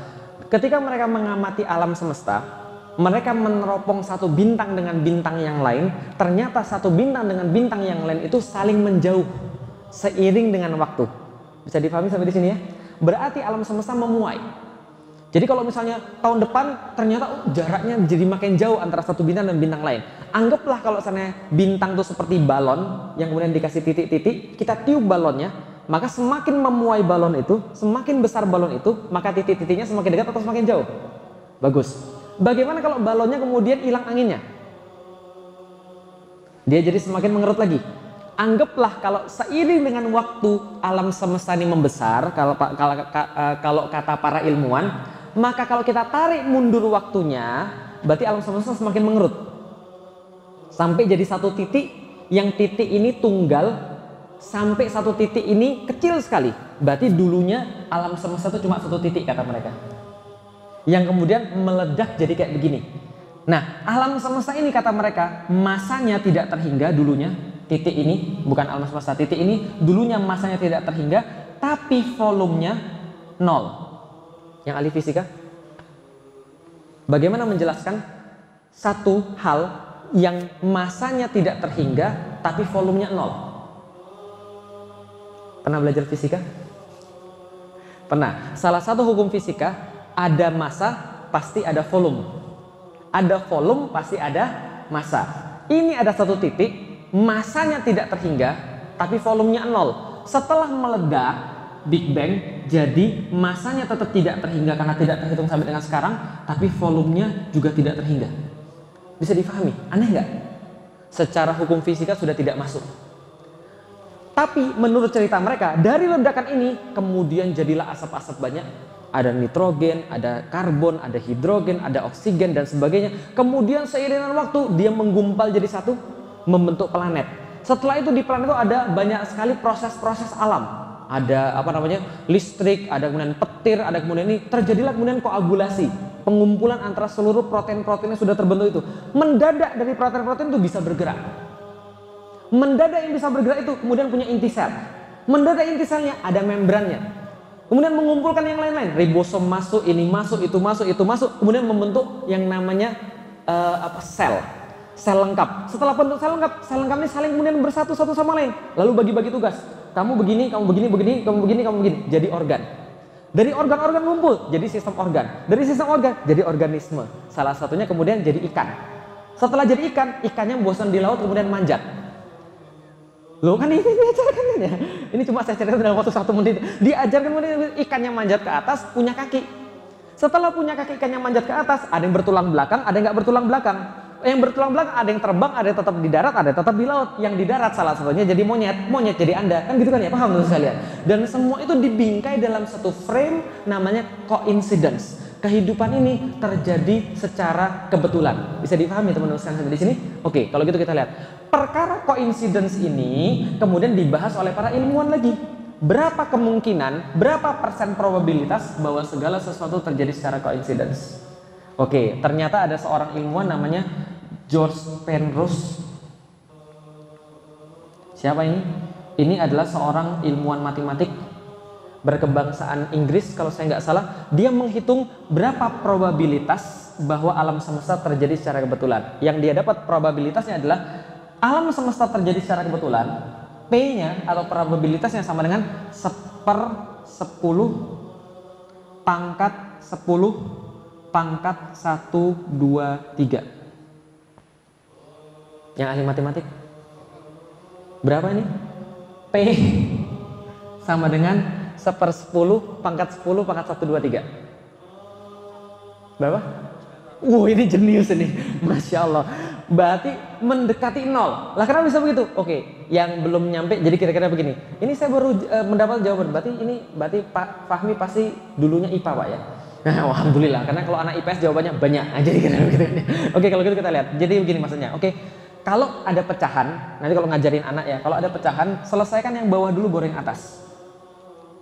Ketika mereka mengamati alam semesta, mereka meneropong satu bintang dengan bintang yang lain. Ternyata satu bintang dengan bintang yang lain itu saling menjauh seiring dengan waktu. Bisa dipahami sampai di sini ya? Berarti alam semesta memuai. Jadi kalau misalnya tahun depan ternyata jaraknya jadi makin jauh antara satu bintang dan bintang lain. Anggaplah kalau misalnya bintang itu seperti balon yang kemudian dikasih titik-titik, kita tiup balonnya, maka semakin memuai balon itu, semakin besar balon itu, maka titik-titiknya semakin dekat atau semakin jauh? Bagus. Bagaimana kalau balonnya kemudian hilang anginnya? Dia jadi semakin mengerut lagi. Anggaplah kalau seiring dengan waktu alam semesta ini membesar, kalau kata para ilmuwan, maka kalau kita tarik mundur waktunya, berarti alam semesta semakin mengerut. Sampai jadi satu titik, yang titik ini tunggal, sampai satu titik ini kecil sekali. Berarti dulunya alam semesta itu cuma satu titik kata mereka. Yang kemudian meledak jadi kayak begini. Nah, alam semesta ini kata mereka, masanya tidak terhingga dulunya. Titik ini, bukan alam semesta, titik ini dulunya masanya tidak terhingga, tapi volumenya 0. Yang ahli fisika, bagaimana menjelaskan satu hal yang masanya tidak terhingga tapi volumenya 0? Pernah belajar fisika? Pernah. Salah satu hukum fisika, ada massa pasti ada volume. Ada volume pasti ada massa. Ini ada satu titik, masanya tidak terhingga tapi volumenya 0. Setelah meledak Big Bang, jadi masanya tetap tidak terhingga karena tidak terhitung sampai dengan sekarang, tapi volumenya juga tidak terhingga. Bisa difahami? Aneh nggak? Secara hukum fisika sudah tidak masuk. Tapi menurut cerita mereka, dari ledakan ini kemudian jadilah asap-asap banyak. Ada nitrogen, ada karbon, ada hidrogen, ada oksigen dan sebagainya. Kemudian seiring dengan waktu dia menggumpal jadi satu, membentuk planet. Setelah itu di planet itu ada banyak sekali proses-proses alam. Ada listrik, ada kemudian petir, ada kemudian ini terjadilah kemudian koagulasi, pengumpulan antara seluruh protein-protein yang sudah terbentuk itu. Mendadak dari protein-protein itu bisa bergerak. Mendadak yang bisa bergerak itu kemudian punya inti sel. Mendadak inti selnya ada membrannya. Kemudian mengumpulkan yang lain-lain, ribosom masuk, ini masuk, itu masuk, itu masuk, kemudian membentuk yang namanya sel. Sel lengkap. Setelah bentuk sel lengkap ini saling kemudian bersatu satu sama lain. Lalu bagi-bagi tugas. Kamu begini, kamu begini, kamu begini, kamu begini. Jadi organ. Dari organ-organ ngumpul, jadi sistem organ. Dari sistem organ, jadi organisme. Salah satunya kemudian jadi ikan. Setelah jadi ikan, ikannya bosan di laut kemudian manjat. Loh kan ini diajarkan kan ya. Ini cuma saya cerita dalam waktu 1 menit. Diajarkan ikan yang manjat ke atas punya kaki. Setelah punya kaki ikan yang manjat ke atas, ada yang bertulang belakang, ada yang nggak bertulang belakang. Yang bertulang belakang ada yang terbang, ada yang tetap di darat, ada yang tetap di laut. Yang di darat salah satunya jadi monyet, monyet jadi Anda. Kan gitu kan ya, paham teman sekalian? Dan semua itu dibingkai dalam satu frame namanya coincidence. Kehidupan ini terjadi secara kebetulan. Bisa dipahami teman-teman sekalian sampai di sini? Oke, kalau gitu kita lihat. Perkara coincidence ini kemudian dibahas oleh para ilmuwan lagi. Berapa kemungkinan, berapa persen probabilitas bahwa segala sesuatu terjadi secara coincidence? Oke, ternyata ada seorang ilmuwan namanya George Penrose. Siapa ini? Ini adalah seorang ilmuwan matematik berkebangsaan Inggris kalau saya nggak salah. Dia menghitung berapa probabilitas bahwa alam semesta terjadi secara kebetulan. Yang dia dapat probabilitasnya adalah alam semesta terjadi secara kebetulan, P-nya atau probabilitasnya sama dengan 1/10 pangkat 10 pangkat 1, 2, 3. Yang ahli matematik berapa ini? P sama dengan 1/10 pangkat 10 pangkat 1, 2, 3. Berapa? Ini jenius ini, Masya Allah. Berarti mendekati 0. Lah kenapa bisa begitu? Oke, yang belum nyampe jadi kira-kira begini. Ini saya baru mendapat jawaban. Berarti Pak Fahmi pasti dulunya IPA Pak ya? Nah, alhamdulillah. Karena kalau anak IPS jawabannya banyak. Nah, jadi kira-kira begitu. Oke, kalau gitu kita lihat. Jadi begini maksudnya. Oke, kalau ada pecahan, nanti kalau ngajarin anak ya, kalau ada pecahan, selesaikan yang bawah dulu baru yang atas.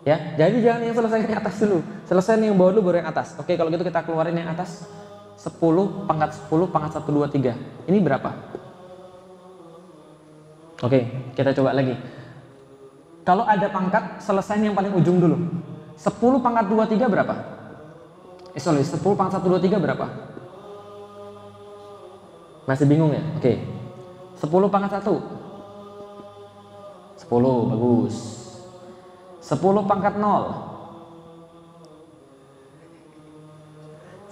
Ya, jadi jangan yang selesaikan yang atas dulu. Selesaikan yang bawah dulu baru yang atas. Oke, kalau gitu kita keluarin yang atas. 10 pangkat 10 pangkat 1, 2, 3. Ini berapa? Oke, kita coba lagi. Kalau ada pangkat, selesaiin yang paling ujung dulu. 10 pangkat 2, 3 berapa? 10 pangkat 1, 2, 3 berapa? Masih bingung ya? Oke. 10 pangkat 1. 10, bagus. 10 pangkat 0.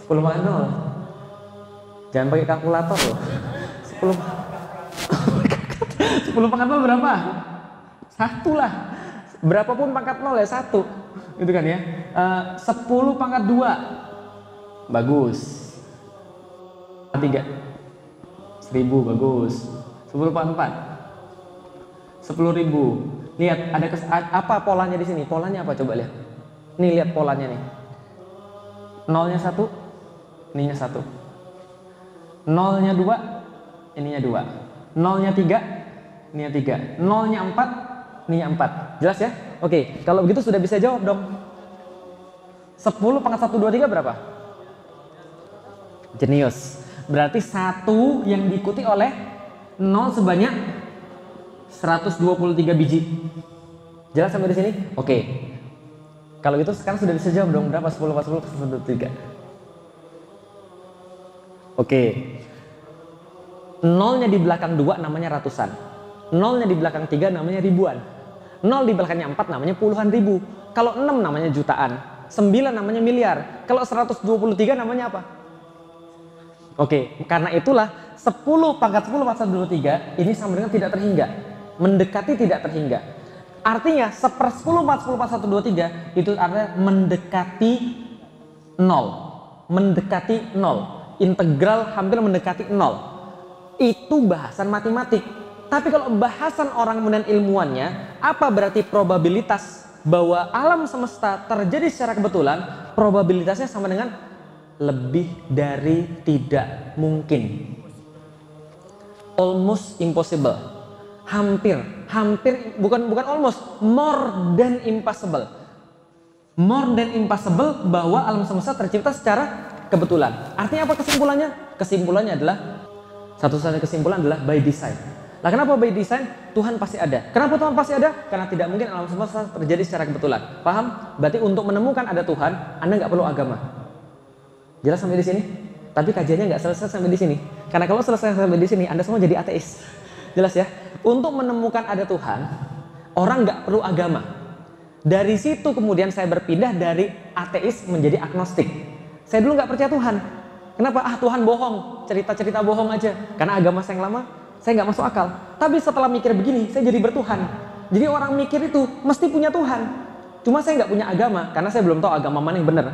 10 pangkat 0. Jangan pakai kalkulator loh. 10 pangkat 0 berapa? 1 lah. Berapapun pangkat 0 ya 1. Gitu kan ya. 10 pangkat 2. Bagus. 3. 1000 bagus. 10 pangkat 4. 10.000. Lihat ada apa polanya di sini? Polanya apa coba lihat. Nih lihat polanya nih. 0-nya 1, ininya 1. 0-nya 2, ininya 2. 0-nya 3, ininya 3. 0-nya 4, ininya 4. Jelas ya? Oke, kalau begitu sudah bisa jawab dong. 10 pangkat 1, 2, 3 berapa? Jenius. Berarti 1 yang diikuti oleh 0 sebanyak 123 biji. Jelas sampai di sini? Oke. Kalau gitu sekarang sudah bisa jawab dong berapa 10 pangkat 10 pangkat 123. Oke. 0-nya di belakang 2 namanya ratusan. 0-nya di belakang 3 namanya ribuan. 0 di belakangnya 4 namanya puluhan ribu. Kalau 6 namanya jutaan. 9 namanya miliar. Kalau 123 namanya apa? Oke, karena itulah 10 pangkat 10 pangkat 123 ini sama dengan tidak terhingga. Mendekati tidak terhingga. Artinya 1/10 pangkat 10 pangkat 123 itu artinya mendekati 0. Mendekati 0. Integral hampir mendekati 0. Itu bahasan matematik. Tapi kalau bahasan orang kemudian ilmuannya, apa berarti probabilitas bahwa alam semesta terjadi secara kebetulan? Probabilitasnya sama dengan lebih dari tidak mungkin. Almost impossible. Hampir bukan almost, more than impossible. More than impossible bahwa alam semesta tercipta secara kebetulan. Artinya apa kesimpulannya? Kesimpulannya adalah satu-satunya kesimpulan adalah by design. Lah kenapa by design? Tuhan pasti ada. Kenapa Tuhan pasti ada? Karena tidak mungkin alam semesta terjadi secara kebetulan. Paham? Berarti untuk menemukan ada Tuhan, Anda nggak perlu agama. Jelas sampai di sini? Tapi kajiannya nggak selesai sampai di sini. Karena kalau selesai sampai di sini, Anda semua jadi ateis. Jelas ya? Untuk menemukan ada Tuhan, orang nggak perlu agama. Dari situ kemudian saya berpindah dari ateis menjadi agnostik. Saya dulu nggak percaya Tuhan. Kenapa? Tuhan bohong, cerita-cerita bohong aja. Karena agama saya yang lama saya nggak masuk akal. Tapi setelah mikir begini, saya jadi bertuhan. Jadi orang mikir itu mesti punya Tuhan. Cuma saya nggak punya agama karena saya belum tahu agama mana yang benar.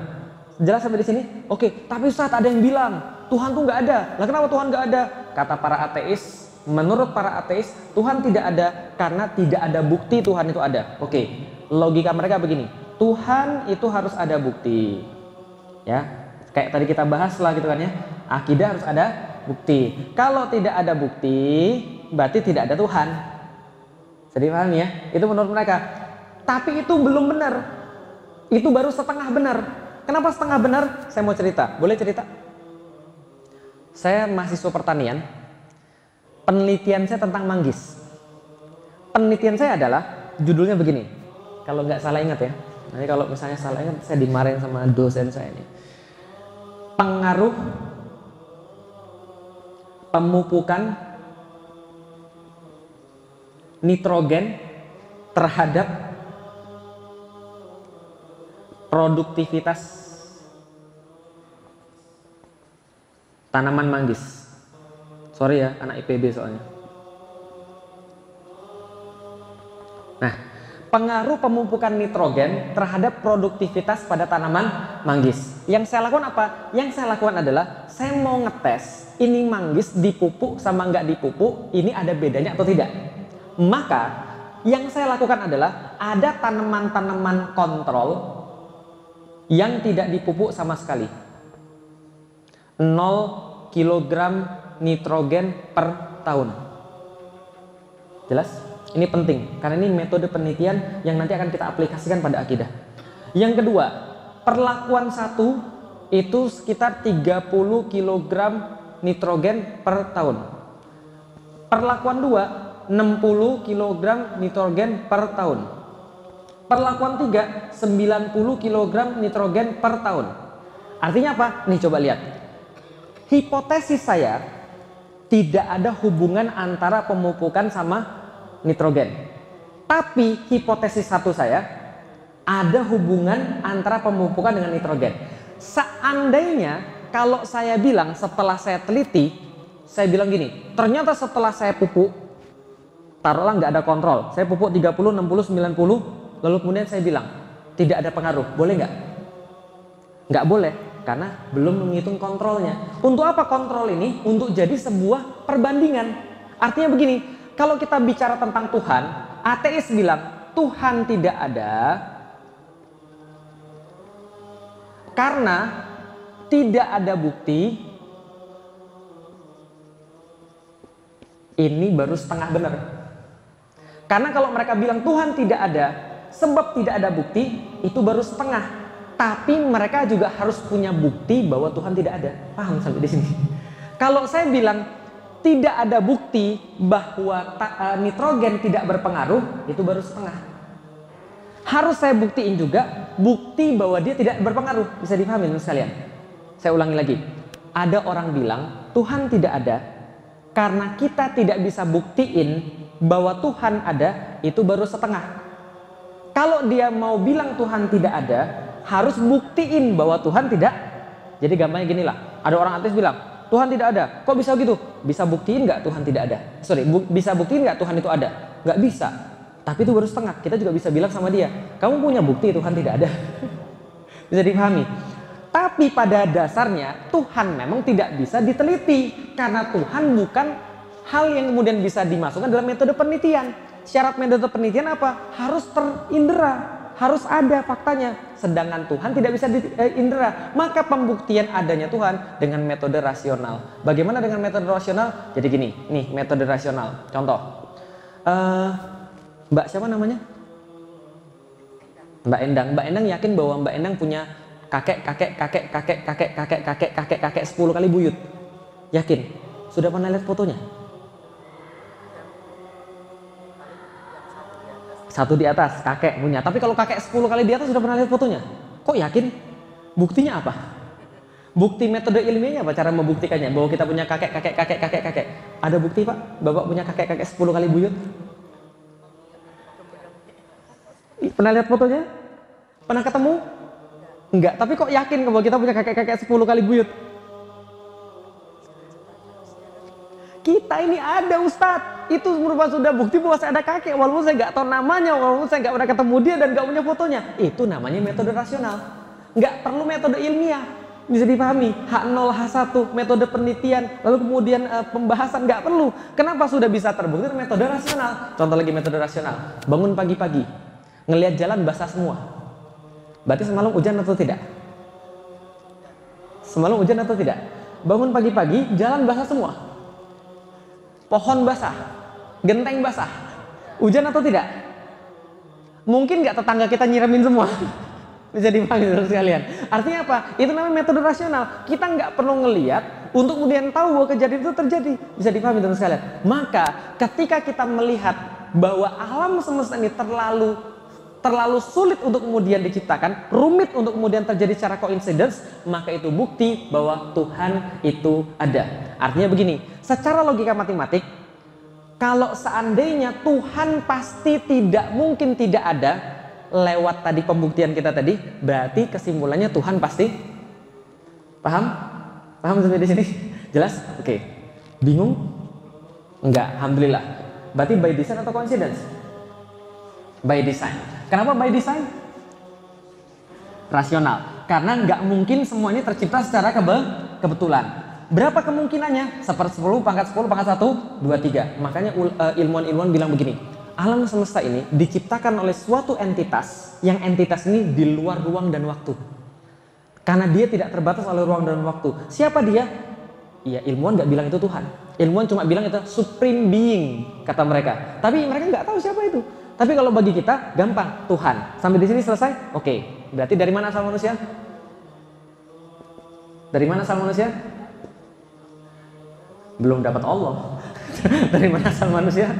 Jelas sampai di sini? Oke, tapi Ustaz ada yang bilang Tuhan tuh nggak ada. Lah kenapa Tuhan nggak ada? Kata para ateis, menurut para ateis Tuhan tidak ada karena tidak ada bukti Tuhan itu ada. Oke, logika mereka begini. Tuhan itu harus ada bukti. Ya, kayak tadi kita bahas lah gitu kan ya. Akidah harus ada bukti. Kalau tidak ada bukti, berarti tidak ada Tuhan. Jadi paham ya? Itu menurut mereka. Tapi itu belum benar. Itu baru setengah benar. Kenapa setengah benar? Saya mau cerita. Boleh cerita? Saya mahasiswa pertanian. Penelitian saya tentang manggis. Penelitian saya adalah judulnya begini. Kalau nggak salah ingat ya. Nanti kalau misalnya salah ingat, saya dimarahin sama dosen saya ini. Pengaruh pemupukan nitrogen terhadap produktivitas tanaman manggis. Sorry ya, anak IPB soalnya. Nah, pengaruh pemupukan nitrogen terhadap produktivitas pada tanaman manggis. Yang saya lakukan apa? Yang saya lakukan adalah saya mau ngetes ini manggis dipupuk sama nggak dipupuk, ini ada bedanya atau tidak. Maka yang saya lakukan adalah ada tanaman-tanaman kontrol yang tidak dipupuk sama sekali. 0 kg nitrogen per tahun. Jelas? Ini penting karena ini metode penelitian yang nanti akan kita aplikasikan pada akidah. Yang kedua, perlakuan 1 itu sekitar 30 kg nitrogen per tahun. Perlakuan 2, 60 kg nitrogen per tahun. Perlakuan 3, 90 kg nitrogen per tahun. Artinya apa? Nih coba lihat. Hipotesis saya tidak ada hubungan antara pemupukan sama nitrogen. Tapi hipotesis 1 saya ada hubungan antara pemupukan dengan nitrogen. Seandainya kalau saya bilang setelah saya teliti, saya bilang gini, ternyata setelah saya pupuk, taruhlah nggak ada kontrol, saya pupuk 30, 60, 90, lalu kemudian saya bilang tidak ada pengaruh, boleh nggak? Nggak boleh, karena belum menghitung kontrolnya. Untuk apa kontrol ini? Untuk jadi sebuah perbandingan. Artinya begini, kalau kita bicara tentang Tuhan, ateis bilang Tuhan tidak ada karena tidak ada bukti. Ini baru setengah benar. Karena kalau mereka bilang Tuhan tidak ada sebab tidak ada bukti, itu baru setengah. Tapi mereka juga harus punya bukti bahwa Tuhan tidak ada. Paham sampai di sini? Kalau saya bilang tidak ada bukti bahwa nitrogen tidak berpengaruh, itu baru setengah. Harus saya buktiin juga bukti bahwa dia tidak berpengaruh. Bisa dipahami sekalian? Saya ulangi lagi. Ada orang bilang Tuhan tidak ada karena kita tidak bisa buktiin bahwa Tuhan ada, itu baru setengah. Kalau dia mau bilang Tuhan tidak ada, harus buktiin bahwa Tuhan tidak. Jadi gampangnya gini lah, ada orang ateis bilang Tuhan tidak ada, kok bisa gitu? Bisa buktiin nggak Tuhan tidak ada? Bisa buktiin nggak Tuhan itu ada? Nggak bisa. Tapi itu baru setengah. Kita juga bisa bilang sama dia, kamu punya bukti Tuhan tidak ada? Bisa dipahami. Tapi pada dasarnya Tuhan memang tidak bisa diteliti karena Tuhan bukan hal yang kemudian bisa dimasukkan dalam metode penelitian. Syarat metode penelitian apa? Harus terindera, harus ada faktanya. Sedangkan Tuhan tidak bisa diindera. Maka pembuktian adanya Tuhan dengan metode rasional. Bagaimana dengan metode rasional? Jadi gini, nih metode rasional. Contoh, Mbak siapa namanya? Mbak Endang. Mbak Endang yakin bahwa Mbak Endang punya kakek 10 kali buyut. Yakin? Sudah pernah lihat fotonya? Satu di atas, kakek punya. Tapi kalau kakek 10 kali di atas sudah pernah lihat fotonya? Kok yakin? Buktinya apa? Bukti metode ilmiahnya apa? Cara membuktikannya bahwa kita punya kakek. Ada bukti Pak? Bapak punya kakek 10 kali buyut? Pernah lihat fotonya? Pernah ketemu? Enggak, tapi kok yakin bahwa kita punya kakek 10 kali buyut? Kita ini ada Ustadz. Itu merupakan sudah bukti bahwa saya ada kakek. Walaupun saya nggak tahu namanya, walaupun saya nggak pernah ketemu dia dan nggak punya fotonya. Itu namanya metode rasional. Nggak perlu metode ilmiah. Bisa dipahami. H0, H1, metode penelitian, lalu kemudian pembahasan, nggak perlu. Kenapa sudah bisa terbukti metode rasional? Contoh lagi metode rasional. Bangun pagi-pagi, ngelihat jalan basah semua. Berarti semalam hujan atau tidak? Semalam hujan atau tidak? Bangun pagi-pagi, jalan basah semua. Pohon basah, genteng basah. Hujan atau tidak? Mungkin nggak tetangga kita nyiramin semua? Bisa dipahami terus sekalian. Artinya apa? Itu namanya metode rasional. Kita nggak perlu ngelihat untuk kemudian tahu bahwa kejadian itu terjadi. Bisa dipahami terus sekalian. Maka ketika kita melihat bahwa alam semesta ini terlalu sulit untuk kemudian diciptakan, rumit untuk kemudian terjadi secara coincidence, maka itu bukti bahwa Tuhan itu ada. Artinya begini, secara logika matematik, kalau seandainya Tuhan pasti tidak mungkin tidak ada, lewat tadi pembuktian kita tadi, berarti kesimpulannya Tuhan pasti. Paham? Paham sampai di sini? Jelas? Oke. Bingung? Enggak, alhamdulillah. Berarti by design atau coincidence? By design. Kenapa by design? Rasional. Karena nggak mungkin semua ini tercipta secara kebetulan. Berapa kemungkinannya? 1/10 pangkat 10 pangkat 1, 2, 3. Makanya ilmuwan-ilmuwan bilang begini, alam semesta ini diciptakan oleh suatu entitas, yang entitas ini di luar ruang dan waktu. Karena dia tidak terbatas oleh ruang dan waktu. Siapa dia? Ya, ilmuwan nggak bilang itu Tuhan. Ilmuwan cuma bilang itu supreme being, kata mereka. Tapi mereka nggak tahu siapa itu. Tapi kalau bagi kita gampang, Tuhan. Sampai di sini selesai? Oke. Berarti dari mana asal manusia? Dari mana asal manusia? Belum dapat Allah. Dari mana asal manusia?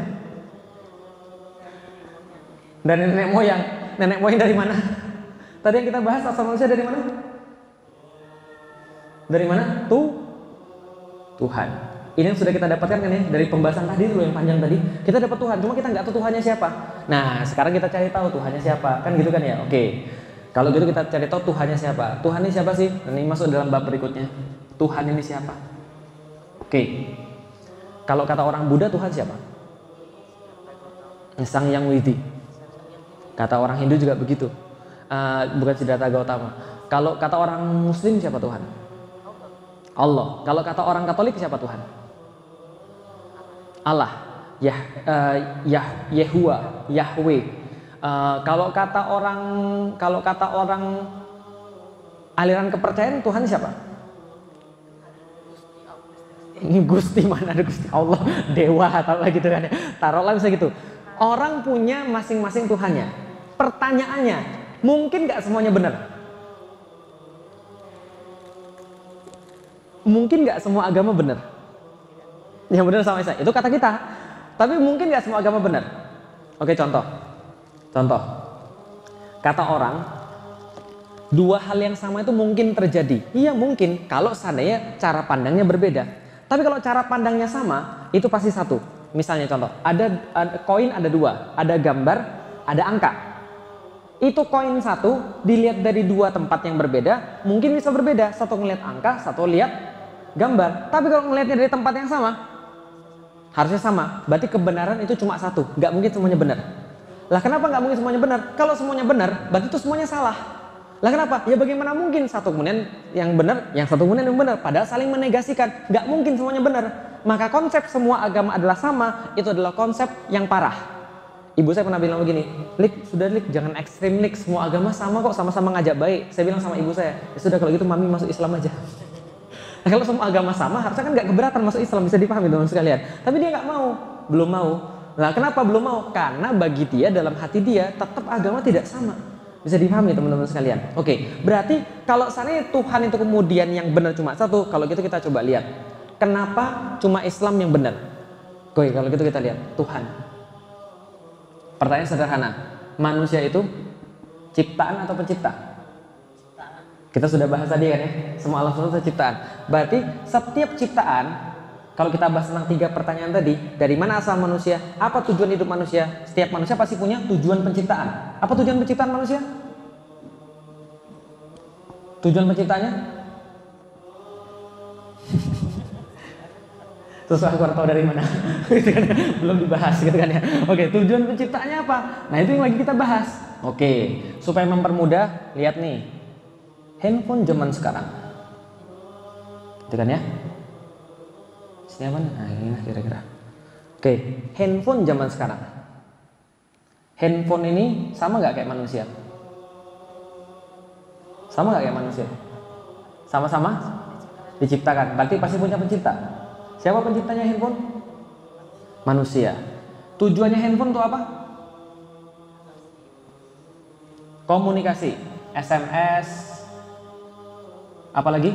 Dari nenek moyang. Nenek moyang dari mana? Tadi yang kita bahas asal manusia dari mana? Dari mana? Tuhan. Ini yang sudah kita dapatkan kan ya dari pembahasan tadi dulu yang panjang tadi. Kita dapat Tuhan, cuma kita nggak tahu Tuhannya siapa. Nah, sekarang kita cari tahu Tuhannya siapa, kan gitu kan ya? Oke. Kalau gitu kita cari tahu Tuhannya siapa. Tuhan ini siapa sih? Ini masuk dalam bab berikutnya. Tuhan ini siapa? Oke. Kalau kata orang Buddha, Tuhan siapa? Sang Yang Widi. Kata orang Hindu juga begitu. Bukan Siddhartha Gautama. Kalau kata orang Muslim siapa Tuhan? Allah. Kalau kata orang Katolik siapa Tuhan? Allah. Yahua, Yahweh. Kalau kata orang aliran kepercayaan, Tuhan siapa? Ini Gusti, mana ada Gusti Allah, dewa atau gitu kan ya. Taruhlah misalnya gitu. Orang punya masing-masing Tuhannya. Pertanyaannya, mungkin nggak semuanya benar? Mungkin nggak semua agama benar? Yang benar sama saya. Itu kata kita. Tapi mungkin nggak semua agama benar? Oke, contoh. Kata orang, dua hal yang sama itu mungkin terjadi. Iya mungkin, kalau seandainya cara pandangnya berbeda. Tapi kalau cara pandangnya sama, itu pasti satu. Misalnya contoh, ada koin ada dua, ada gambar, ada angka. Itu koin satu dilihat dari dua tempat yang berbeda, mungkin bisa berbeda. Satu ngelihat angka, satu lihat gambar. Tapi kalau ngelihatnya dari tempat yang sama, harusnya sama. Berarti kebenaran itu cuma satu, nggak mungkin semuanya benar. Lah kenapa nggak mungkin semuanya benar? Kalau semuanya benar, berarti itu semuanya salah. Lah kenapa? Ya bagaimana mungkin satu kemudian yang benar, yang satu kemudian yang benar, padahal saling menegasikan. Nggak mungkin semuanya benar. Maka konsep semua agama adalah sama, itu adalah konsep yang parah. Ibu saya pernah bilang begini, Lik, jangan ekstrim Lik, semua agama sama kok, sama-sama ngajak baik. Saya bilang sama ibu saya, ya sudah kalau gitu mami masuk Islam aja. Nah, kalau semua agama sama, harusnya kan nggak keberatan masuk Islam, bisa dipahami teman sekalian. Tapi dia nggak mau, belum mau. Nah, kenapa belum mau? Karena bagi dia, dalam hati dia, tetap agama tidak sama. Bisa dipahami teman-teman sekalian. Oke, berarti kalau seandainya Tuhan itu kemudian yang benar cuma satu, kalau gitu kita coba lihat. Kenapa cuma Islam yang benar? Oke, kalau gitu kita lihat Tuhan. Pertanyaan sederhana, manusia itu ciptaan atau pencipta? Kita sudah bahas tadi kan ya, semua alam semesta ciptaan. Berarti setiap ciptaan, kalau kita bahas tentang 3 pertanyaan tadi, dari mana asal manusia, apa tujuan hidup manusia? Setiap manusia pasti punya tujuan penciptaan. Apa tujuan penciptaan manusia? Tujuan penciptanya? Terus aku tahu dari mana? Gitu kan, belum dibahas gitu kan ya. Oke, tujuan penciptaannya apa? Nah itu yang lagi kita bahas. Oke, supaya mempermudah, lihat nih, handphone zaman sekarang, gitu kan ya? Sini apa? Nah ini lah kira-kira. Oke, handphone zaman sekarang. Handphone ini sama nggak kayak manusia? Sama nggak kayak manusia? Sama-sama diciptakan. Berarti pasti punya pencipta. Siapa penciptanya handphone? Manusia. Tujuannya handphone itu apa? Komunikasi, SMS, apalagi?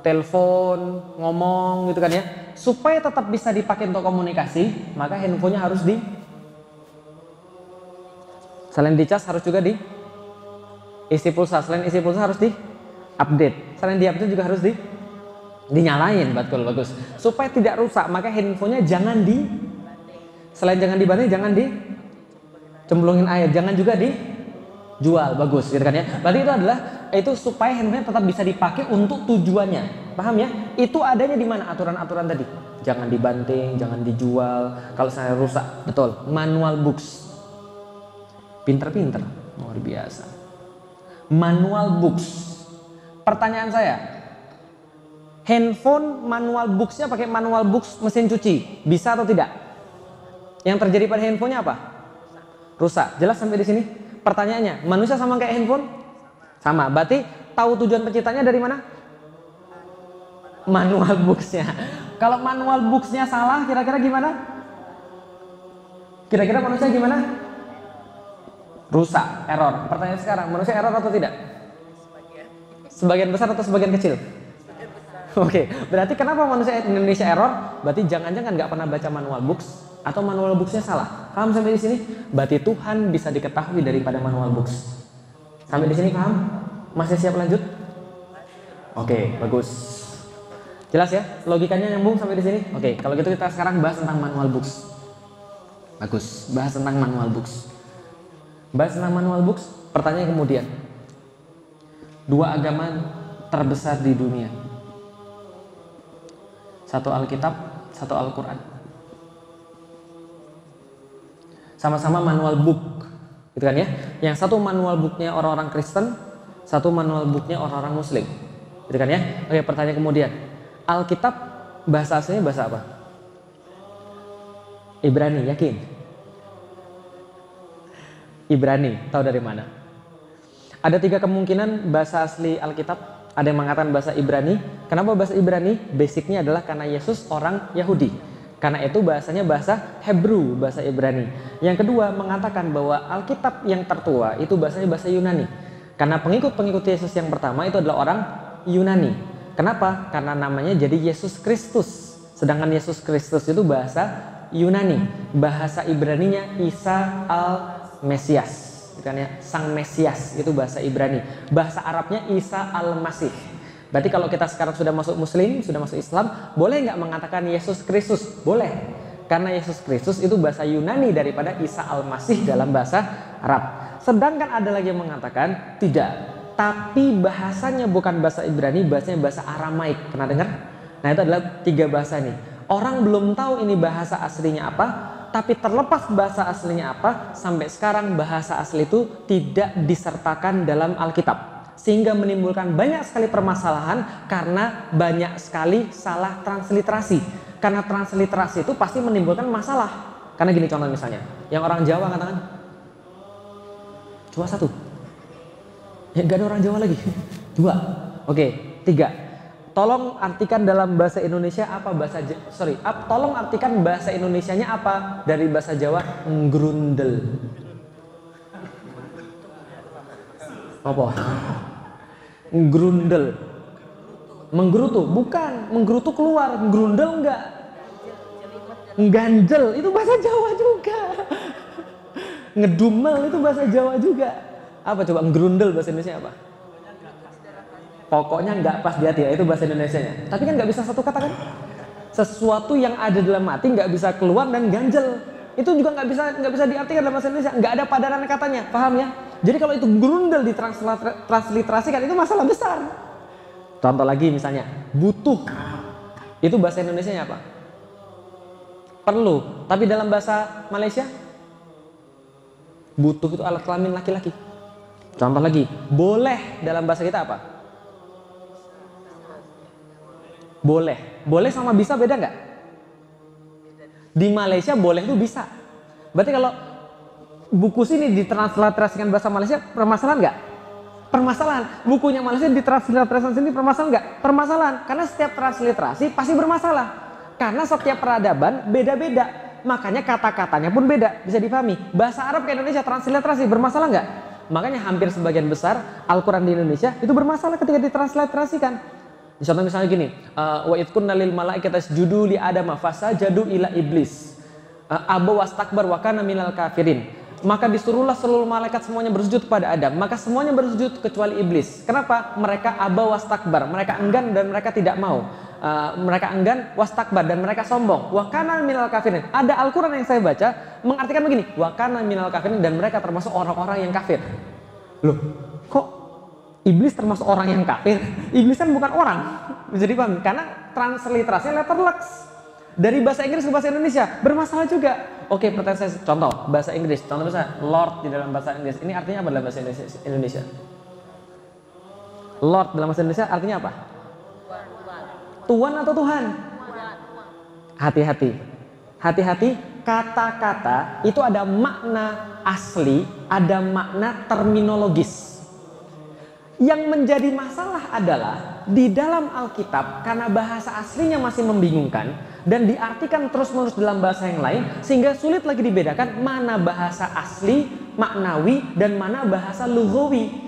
Telepon, ngomong gitu kan ya. Supaya tetap bisa dipakai untuk komunikasi, maka handphonenya harus selain dicas harus juga isi pulsa. Selain isi pulsa harus update. Selain update juga harus dinyalain, betul, bagus. Supaya tidak rusak, maka handphonenya selain jangan dibanting, jangan dicemplungin air, jangan juga dijual, bagus, gitu kan ya. Berarti itu supaya handphonenya tetap bisa dipakai untuk tujuannya, paham ya? Itu adanya di mana aturan-aturan tadi? Jangan dibanting, jangan dijual. Kalau saya rusak, betul. Manual books, pinter-pinter, luar biasa. Manual books. Pertanyaan saya, handphone manual booksnya pakai manual books mesin cuci, bisa atau tidak? Yang terjadi pada handphonenya apa? Rusak. Jelas sampai di sini? Pertanyaannya, manusia sama kayak handphone? Sama. Berarti tahu tujuan penciptanya dari mana? Manual booksnya. Kalau manual booksnya salah, kira-kira gimana? Kira-kira manusia gimana? Rusak, error. Pertanyaan sekarang, manusia error atau tidak? Sebagian besar atau sebagian kecil? Oke, berarti kenapa manusia Indonesia error? Berarti jangan-jangan nggak pernah baca manual books atau manual booksnya salah. Paham sampai di sini? Berarti Tuhan bisa diketahui daripada manual books. Sampai di sini paham? Masih siap lanjut? Oke, bagus. Jelas ya? Logikanya nyambung sampai di sini? Oke, kalau gitu kita sekarang bahas tentang manual books. Bagus, bahas tentang manual books. Bahas tentang manual books, pertanyaan kemudian. Dua agama terbesar di dunia. Satu Alkitab, satu Al-Quran. Sama-sama manual book, gitu kan ya? Yang satu manual booknya orang-orang Kristen, satu manual booknya orang-orang Muslim, gitu kan ya? Oke, pertanyaan kemudian, Alkitab bahasa aslinya bahasa apa? Ibrani, yakin? Ibrani, tahu dari mana? Ada 3 kemungkinan bahasa asli Alkitab. Ada yang mengatakan bahasa Ibrani. Kenapa bahasa Ibrani? Basicnya adalah karena Yesus orang Yahudi. Karena itu bahasanya bahasa Hebrew, bahasa Ibrani. Yang kedua mengatakan bahwa Alkitab yang tertua itu bahasanya bahasa Yunani. Karena pengikut-pengikut Yesus yang pertama itu adalah orang Yunani. Kenapa? Karena namanya jadi Yesus Kristus. Sedangkan Yesus Kristus itu bahasa Yunani. Bahasa Ibraninya Isa al-Mesias. Kan ya, Sang Mesias itu bahasa Ibrani. Bahasa Arabnya Isa al-Masih. Berarti kalau kita sekarang sudah masuk Muslim, sudah masuk Islam, boleh nggak mengatakan Yesus Kristus? Boleh. Karena Yesus Kristus itu bahasa Yunani daripada Isa al-Masih dalam bahasa Arab. Sedangkan ada lagi yang mengatakan tidak. Tapi bahasanya bukan bahasa Ibrani, bahasanya bahasa Aramaik. Pernah dengar? Nah itu adalah 3 bahasa nih. Orang belum tahu ini bahasa aslinya apa. Tapi terlepas bahasa aslinya apa, sampai sekarang bahasa asli itu tidak disertakan dalam Alkitab. Sehingga menimbulkan banyak sekali permasalahan karena banyak sekali salah transliterasi. Karena transliterasi itu pasti menimbulkan masalah. Karena gini contoh misalnya, yang orang Jawa katakan, cuma 1. Ya nggak ada orang Jawa lagi. 2. Oke, 3. Tolong artikan dalam bahasa Indonesia apa tolong artikan bahasa Indonesianya apa dari bahasa Jawa? Ngrundel. Apa? Ngrundel. Menggerutu, bukan. Menggerutu keluar, ngrundel enggak. Ngganjel itu bahasa Jawa juga. Ngedumel itu bahasa Jawa juga. Apa coba ngrundel bahasa Indonesia apa? Pokoknya nggak pas di hati ya, itu bahasa Indonesianya. Tapi kan nggak bisa satu kata kan? Sesuatu yang ada dalam hati nggak bisa keluar dan ganjel. Itu juga nggak bisa diartikan dalam bahasa Indonesia. Nggak ada padanan katanya, paham ya? Jadi kalau itu grundel ditransliterasikan itu masalah besar. Contoh lagi misalnya butuh. Itu bahasa Indonesianya apa? Perlu. Tapi dalam bahasa Malaysia? Butuh itu alat kelamin laki-laki. Contoh lagi, boleh dalam bahasa kita apa? Boleh. Boleh sama bisa beda nggak? Di Malaysia boleh itu bisa. Berarti kalau buku sini ditransliterasikan bahasa Malaysia, permasalahan nggak? Permasalahan. Bukunya Malaysia ditransliterasikan sini, permasalahan nggak? Permasalahan. Karena setiap transliterasi pasti bermasalah. Karena setiap peradaban beda-beda. Makanya kata-katanya pun beda. Bisa dipahami. Bahasa Arab ke Indonesia transliterasi bermasalah nggak? Makanya hampir sebagian besar Al-Quran di Indonesia itu bermasalah ketika ditransliterasikan. Contoh misalnya gini, wa idh qulna lil malaikati isjudu li adama fasajadu ila iblis aba wastakbar wa kana minal kafirin. Maka disuruhlah seluruh malaikat semuanya bersujud kepada Adam, maka semuanya bersujud kecuali iblis. Kenapa? Mereka aba wastakbar, mereka enggan dan mereka tidak mau. Mereka enggan wastakbar dan mereka sombong. Wa kana minal kafirin. Ada Al-Quran yang saya baca mengartikan begini, wa kana minal kafirin, dan mereka termasuk orang-orang yang kafir. Loh, kok iblis termasuk orang yang kafir? Iblis kan bukan orang. Bisa dipahami karena transliterasinya letterlux. Dari bahasa Inggris ke bahasa Indonesia bermasalah juga. Oke, pertanyaan saya contoh bahasa Inggris. Contoh misalnya Lord di dalam bahasa Inggris. Ini artinya apa dalam bahasa Indonesia? Lord dalam bahasa Indonesia artinya apa? Tuan atau Tuhan? Hati-hati. Hati-hati, kata-kata itu ada makna asli, ada makna terminologis. Yang menjadi masalah adalah di dalam Alkitab karena bahasa aslinya masih membingungkan dan diartikan terus-menerus dalam bahasa yang lain sehingga sulit lagi dibedakan mana bahasa asli, maknawi, dan mana bahasa lugawi.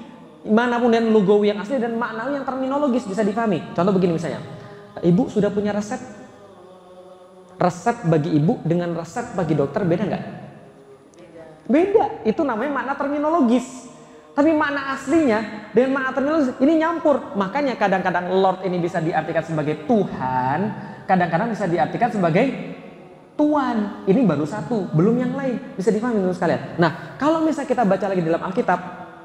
Mana pun dan lugawi yang asli dan maknawi yang terminologis bisa dipahami. Contoh begini misalnya, Ibu sudah punya resep? Resep bagi ibu dengan resep bagi dokter beda nggak? Beda. Itu namanya makna terminologis. Tapi makna aslinya dengan makna terminologis ini nyampur. Makanya kadang-kadang Lord ini bisa diartikan sebagai Tuhan, kadang-kadang bisa diartikan sebagai Tuan. Ini baru satu, belum yang lain. Bisa dipahami teman-teman sekalian. Nah, kalau misalnya kita baca lagi dalam Alkitab,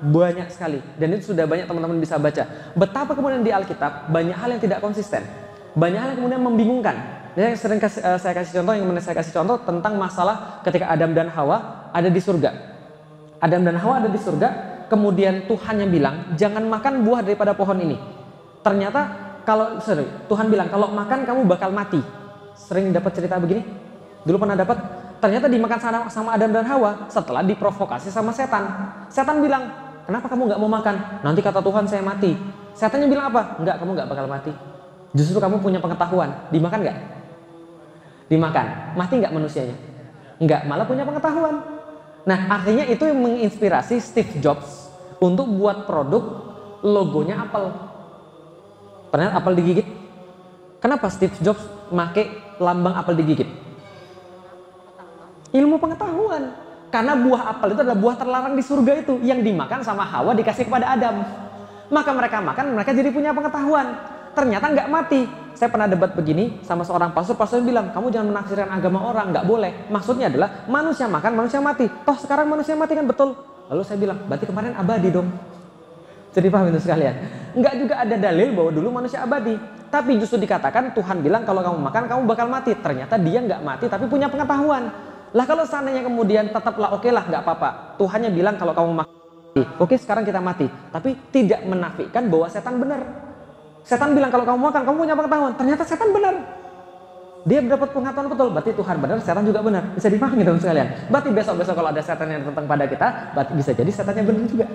banyak sekali. Dan itu sudah banyak teman-teman bisa baca. Betapa kemudian di Alkitab banyak hal yang tidak konsisten. Banyak hal yang kemudian membingungkan. Ya, sering saya kasih contoh, yang mana saya kasih contoh tentang masalah ketika Adam dan Hawa ada di surga. Adam dan Hawa ada di surga, kemudian Tuhan yang bilang jangan makan buah daripada pohon ini. Ternyata Tuhan bilang kalau makan kamu bakal mati. Sering dapat cerita begini? Dulu pernah dapat? Ternyata dimakan sama Adam dan Hawa setelah diprovokasi sama setan. Setan bilang, kenapa kamu nggak mau makan? Nanti kata Tuhan saya mati. Setannya bilang apa? Enggak, kamu nggak bakal mati. Justru kamu punya pengetahuan. Dimakan nggak? Dimakan. Mati nggak manusianya? Enggak, malah punya pengetahuan. Nah, artinya itu yang menginspirasi Steve Jobs untuk buat produk logonya Apple. Pernah Apple digigit? Kenapa Steve Jobs make lambang Apple digigit? Ilmu pengetahuan. Karena buah apel itu adalah buah terlarang di surga itu yang dimakan sama Hawa dikasih kepada Adam. Maka mereka makan, mereka jadi punya pengetahuan. Ternyata nggak mati. Saya pernah debat begini sama seorang pastor bilang, kamu jangan menafsirkan agama orang, nggak boleh. Maksudnya adalah manusia makan, manusia mati. Toh sekarang manusia mati kan betul. Lalu saya bilang, berarti kemarin abadi dong. Jadi paham itu sekalian. Nggak juga ada dalil bahwa dulu manusia abadi. Tapi justru dikatakan Tuhan bilang kalau kamu makan kamu bakal mati. Ternyata dia nggak mati tapi punya pengetahuan. Lah kalau seandainya kemudian tetaplah oke lah nggak apa-apa. Tuhannya bilang kalau kamu mati. Oke sekarang kita mati. Tapi tidak menafikan bahwa setan benar. Setan bilang kalau kamu makan kamu punya pengetahuan. Ternyata setan benar. Dia dapat pengetahuan betul. Berarti Tuhan benar, setan juga benar. Bisa dipahami teman sekalian. Berarti besok-besok kalau ada setan yang datang pada kita, berarti bisa jadi setannya benar juga.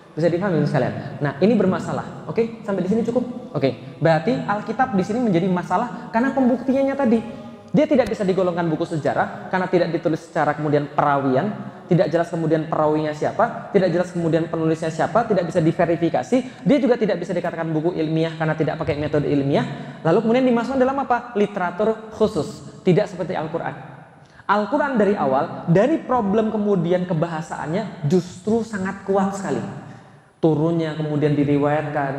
Bisa dipahami sekalian. Nah, ini bermasalah. Oke, sampai di sini cukup. Oke, berarti Alkitab di sini menjadi masalah karena pembuktiannya tadi. Dia tidak bisa digolongkan buku sejarah karena tidak ditulis secara kemudian perawian, tidak jelas kemudian perawinya siapa, tidak jelas kemudian penulisnya siapa, tidak bisa diverifikasi. Dia juga tidak bisa dikatakan buku ilmiah karena tidak pakai metode ilmiah. Lalu kemudian dimasukkan dalam apa? Literatur khusus. Tidak seperti Al-Qur'an. Al-Qur'an dari awal, dari problem kemudian kebahasaannya justru sangat kuat sekali. Turunnya kemudian diriwayatkan,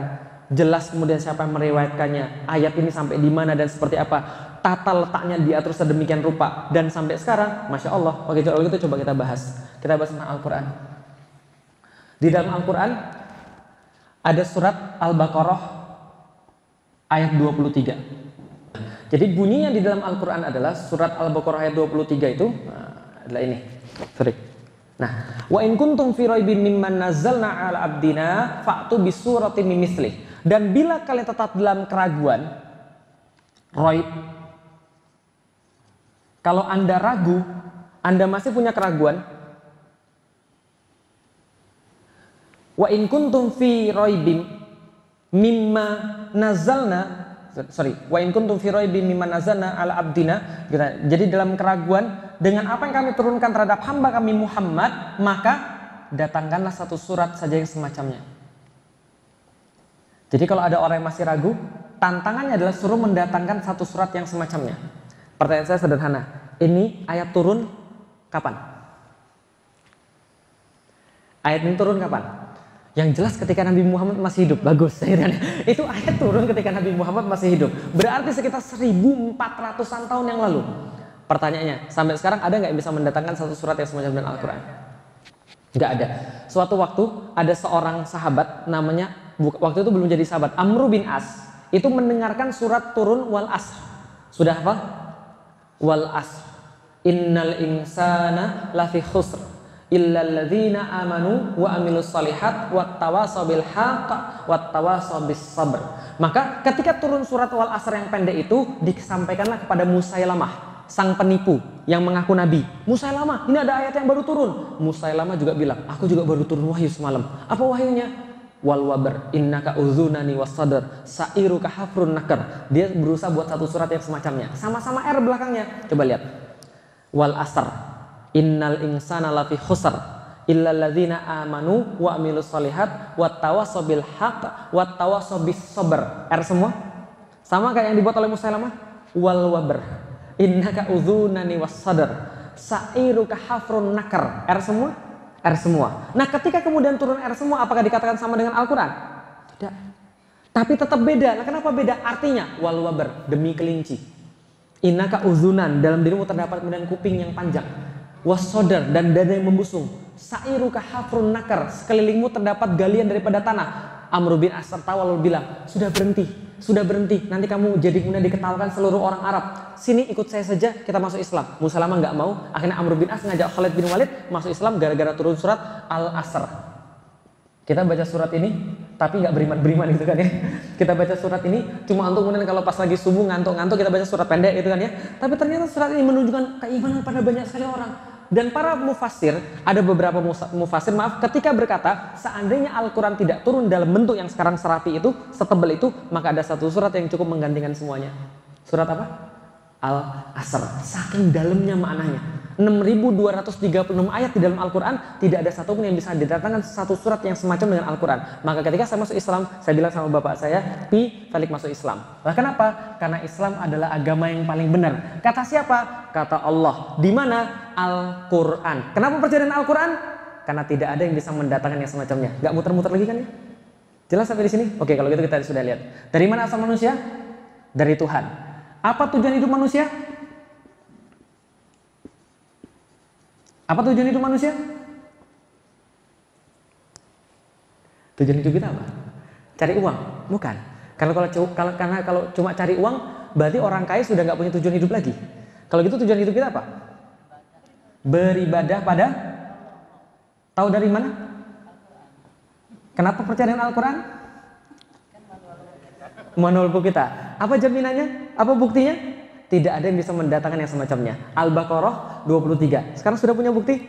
jelas kemudian siapa yang meriwayatkannya, ayat ini sampai di mana dan seperti apa, tata letaknya diatur sedemikian rupa, dan sampai sekarang, Masya Allah. Oke, kalau gitu coba kita bahas tentang Al-Quran. Di dalam Al-Quran ada surat Al-Baqarah ayat 23. Jadi bunyinya di dalam Al-Quran adalah surat Al-Baqarah ayat 23 itu adalah ini. Sorry. Nah, wa in kuntum fi raibin mimman nazzalna ala abdina fa'tu bisuratin min mislih. Dan bila kalian tetap dalam keraguan, raib, kalau Anda ragu, Anda masih punya keraguan, wa in kuntum fi raibin mimma nazzalna, wa in kuntum fi raibin mimma nazzalna ala abdina, jadi dalam keraguan dengan apa yang kami turunkan terhadap hamba kami Muhammad, maka datangkanlah satu surat saja yang semacamnya. Jadi kalau ada orang yang masih ragu, tantangannya adalah suruh mendatangkan satu surat yang semacamnya. Pertanyaan saya sederhana, ini ayat turun kapan? Ayat ini turun kapan? Yang jelas ketika Nabi Muhammad masih hidup. Bagus. Itu ayat turun ketika Nabi Muhammad masih hidup. Berarti sekitar 1400-an tahun yang lalu. Pertanyaannya, sampai sekarang ada nggak yang bisa mendatangkan satu surat yang semacam dengan Al-Quran? Nggak ada. Suatu waktu ada seorang sahabat namanya, waktu itu belum jadi sahabat, Amr bin As, itu mendengarkan surat turun wal asr. Sudah apa? Wal asr. Innal insana lafi khusr illal ladzina amanu wa amilus solihat wattawasaw bil haqq wattawasaw bis sabr. Maka ketika turun surat wal asr yang pendek itu disampaikanlah kepada Musailamah, sang penipu yang mengaku nabi. Musailamah, ini ada ayat yang baru turun. Musailamah juga bilang, aku juga baru turun wahyu semalam. Apa wahyunya? Wal wabar innaka uzunani wasadr sa'iruka hafrun nakar. Dia berusaha buat satu surat yang semacamnya, sama-sama R belakangnya. Coba lihat. Wal asr innal insana lafi khusr illal ladzina amanu wa amilus solihat wattawasaw bil haqq wattawasaw bis sabr. R semua sama kayak yang dibuat oleh Musailamah. Wal wabar innaka uzunani wasadr sa'iruka hafrun nakar. R semua. R semua. Nah, ketika kemudian turun R semua, apakah dikatakan sama dengan Al-Quran? Tidak. Tapi tetap beda. Nah, kenapa beda? Artinya wal wabar, demi kelinci. Innaka uzunan, dalam dirimu terdapat kemudian kuping yang panjang. Wasodar, dan dada yang membusung. Sa'iruka hafrun nakar, sekelilingmu terdapat galian daripada tanah. Amr bin As tertawa lalu bilang, sudah berhenti, nanti kamu jadi kemudian diketawakan seluruh orang Arab. Sini ikut saya saja, kita masuk Islam. Musailamah nggak mau, akhirnya Amr bin As ngajak Khalid bin Walid masuk Islam gara-gara turun surat Al-Asr. Kita baca surat ini, tapi nggak beriman gitu kan ya. Kita baca surat ini cuma untuk kemudian kalau pas lagi subuh ngantuk-ngantuk kita baca surat pendek gitu kan ya. Tapi ternyata surat ini menunjukkan keimanan pada banyak sekali orang. Dan para mufassir, ada beberapa mufassir ketika berkata seandainya Al-Quran tidak turun dalam bentuk yang sekarang serapi itu, setebal itu, maka ada satu surat yang cukup menggantikan semuanya. Surat apa? Al-Asr. Saking dalamnya maknanya. 6.236 ayat di dalam Al-Quran, tidak ada satupun yang bisa didatangkan satu surat yang semacam dengan Al-Quran. Maka ketika saya masuk Islam, saya bilang sama bapak saya, Falik masuk Islam. Lah kenapa? Karena Islam adalah agama yang paling benar. Kata siapa? Kata Allah. Di mana? Al-Quran. Kenapa percaya dengan Al-Quran? Karena tidak ada yang bisa mendatangkan yang semacamnya. Gak muter-muter lagi kan ya? Jelas sampai di sini? Oke, kalau gitu kita sudah lihat. Dari mana asal manusia? Dari Tuhan. Apa tujuan hidup manusia? Apa tujuan hidup manusia? Tujuan hidup kita apa? Cari uang? Bukan. Karena kalau cuma cari uang, berarti orang kaya sudah nggak punya tujuan hidup lagi. Kalau gitu tujuan hidup kita apa? Beribadah pada? Tahu dari mana? Kenapa percaya dengan Al-Quran? Manual buku kita. Apa jaminannya? Apa buktinya? Tidak ada yang bisa mendatangkan yang semacamnya. Al-Baqarah 23. Sekarang sudah punya bukti?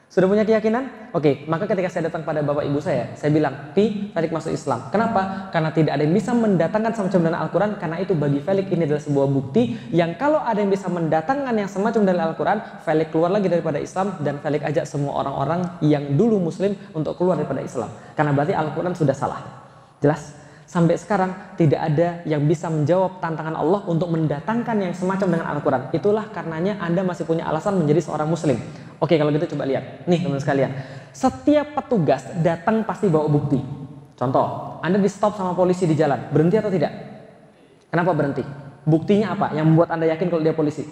Sudah punya keyakinan? Oke, maka ketika saya datang pada bapak ibu saya bilang, Falik masuk Islam. Kenapa? Karena tidak ada yang bisa mendatangkan semacam dengan Al-Quran. Karena itu bagi Falik ini adalah sebuah bukti yang kalau ada yang bisa mendatangkan yang semacam dari Al-Quran, Falik keluar lagi daripada Islam dan Falik ajak semua orang-orang yang dulu Muslim untuk keluar daripada Islam. Karena berarti Al-Quran sudah salah. Jelas? Sampai sekarang tidak ada yang bisa menjawab tantangan Allah untuk mendatangkan yang semacam dengan Al-Quran. Itulah karenanya Anda masih punya alasan menjadi seorang Muslim. Oke, kalau gitu coba lihat. Nih teman-teman sekalian, setiap petugas datang pasti bawa bukti. Contoh, Anda di stop sama polisi di jalan, berhenti atau tidak? Kenapa berhenti? Buktinya apa yang membuat Anda yakin kalau dia polisi?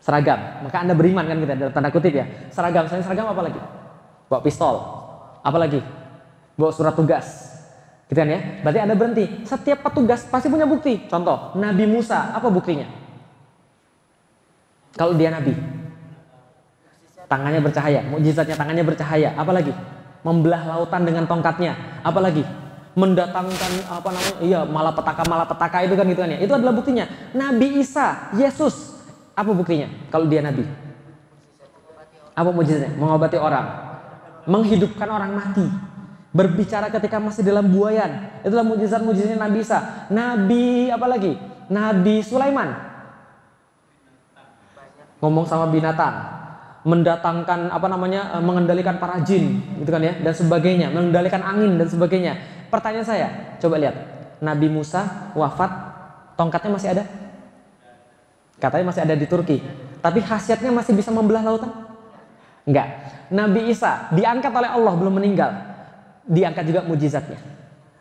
Seragam. Maka Anda beriman kan kita, dalam tanda kutip ya. Seragam, selain seragam apa lagi? Bawa pistol. Apa lagi? Bawa surat tugas. Gitu kan ya? Berarti Anda berhenti. Setiap petugas pasti punya bukti. Contoh, Nabi Musa, apa buktinya? Kalau dia nabi, tangannya bercahaya, mukjizatnya tangannya bercahaya. Apalagi? Membelah lautan dengan tongkatnya. Apalagi? Mendatangkan apa namanya? Iya, malapetaka itu kan ya. Itu adalah buktinya. Nabi Isa, Yesus, apa buktinya? Kalau dia nabi, apa mukjizatnya? Mengobati orang, menghidupkan orang mati, berbicara ketika masih dalam buayan. Itulah mukjizat-mukjizatnya Nabi Isa. Nabi apa lagi? Nabi Sulaiman, ngomong sama binatang, mendatangkan apa namanya, mengendalikan para jin, gitu kan ya, dan sebagainya, mengendalikan angin dan sebagainya. Pertanyaan saya, coba lihat, Nabi Musa wafat, tongkatnya masih ada? Katanya masih ada di Turki, tapi khasiatnya masih bisa membelah lautan? Enggak. Nabi Isa diangkat oleh Allah, belum meninggal, diangkat juga mujizatnya.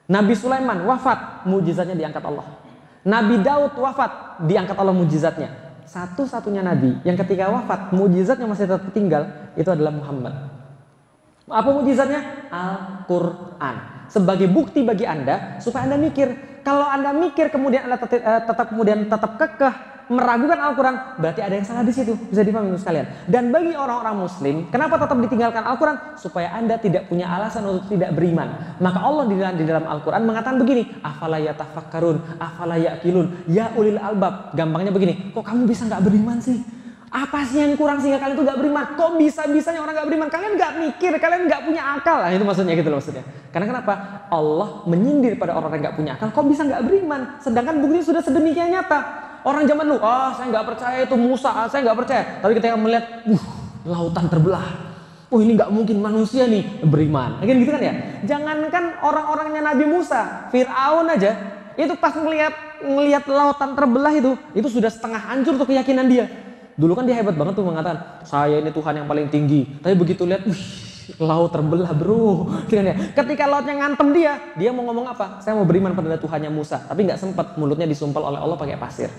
Nabi Sulaiman wafat, mujizatnya diangkat Allah. Nabi Daud wafat, diangkat Allah mujizatnya. Satu-satunya nabi yang ketika wafat mujizatnya masih tetap tinggal, itu adalah Muhammad. Apa mujizatnya? Al-Quran. Sebagai bukti bagi Anda supaya Anda mikir. Kalau Anda mikir kemudian Anda tetap kekeh meragukan Al-Quran, berarti ada yang salah di situ. Bisa dipahami sekalian. Dan bagi orang-orang Muslim, kenapa tetap ditinggalkan Al-Quran? Supaya Anda tidak punya alasan untuk tidak beriman. Maka Allah di dalam Al-Quran mengatakan begini, afala yatafakkarun, afala yaqilun, ya ulil albab. Gampangnya begini, kok kamu bisa nggak beriman sih? Apa sih yang kurang sehingga kalian itu nggak beriman? Kok bisa-bisanya orang nggak beriman? Kalian nggak mikir, kalian nggak punya akal. Nah, itu maksudnya, gitu loh maksudnya. Karena kenapa? Allah menyindir pada orang yang nggak punya akal. Kok bisa nggak beriman? Sedangkan buktinya sudah sedemikian nyata. Orang zaman dulu, saya nggak percaya itu Musa, saya nggak percaya. Tapi ketika melihat, lautan terbelah, ini nggak mungkin manusia nih beriman. Gitu kan ya? Jangankan orang-orangnya Nabi Musa, Fir'aun aja, itu pas ngelihat lautan terbelah itu sudah setengah hancur tuh keyakinan dia. Dulu kan dia hebat banget tuh mengatakan, saya ini Tuhan yang paling tinggi. Tapi begitu lihat, laut terbelah bro. Ketika lautnya ngantem dia mau ngomong apa? Saya mau beriman pada Tuhannya Musa. Tapi nggak sempat, mulutnya disumpal oleh Allah pakai pasir.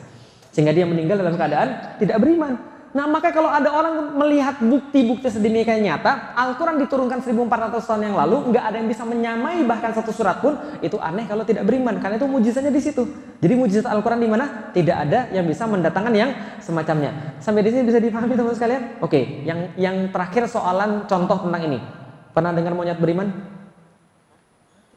Sehingga dia meninggal dalam keadaan tidak beriman. Nah maka kalau ada orang melihat bukti-bukti sedemikian nyata, Al-Quran diturunkan 1400 tahun yang lalu, nggak ada yang bisa menyamai bahkan satu surat pun, itu aneh kalau tidak beriman. Karena itu mujizatnya di situ. Jadi mujizat Al-Quran di mana? Tidak ada yang bisa mendatangkan yang semacamnya. Sampai di sini bisa dipahami teman-teman sekalian? Oke, yang terakhir soalan contoh tentang ini. Pernah dengar monyet beriman?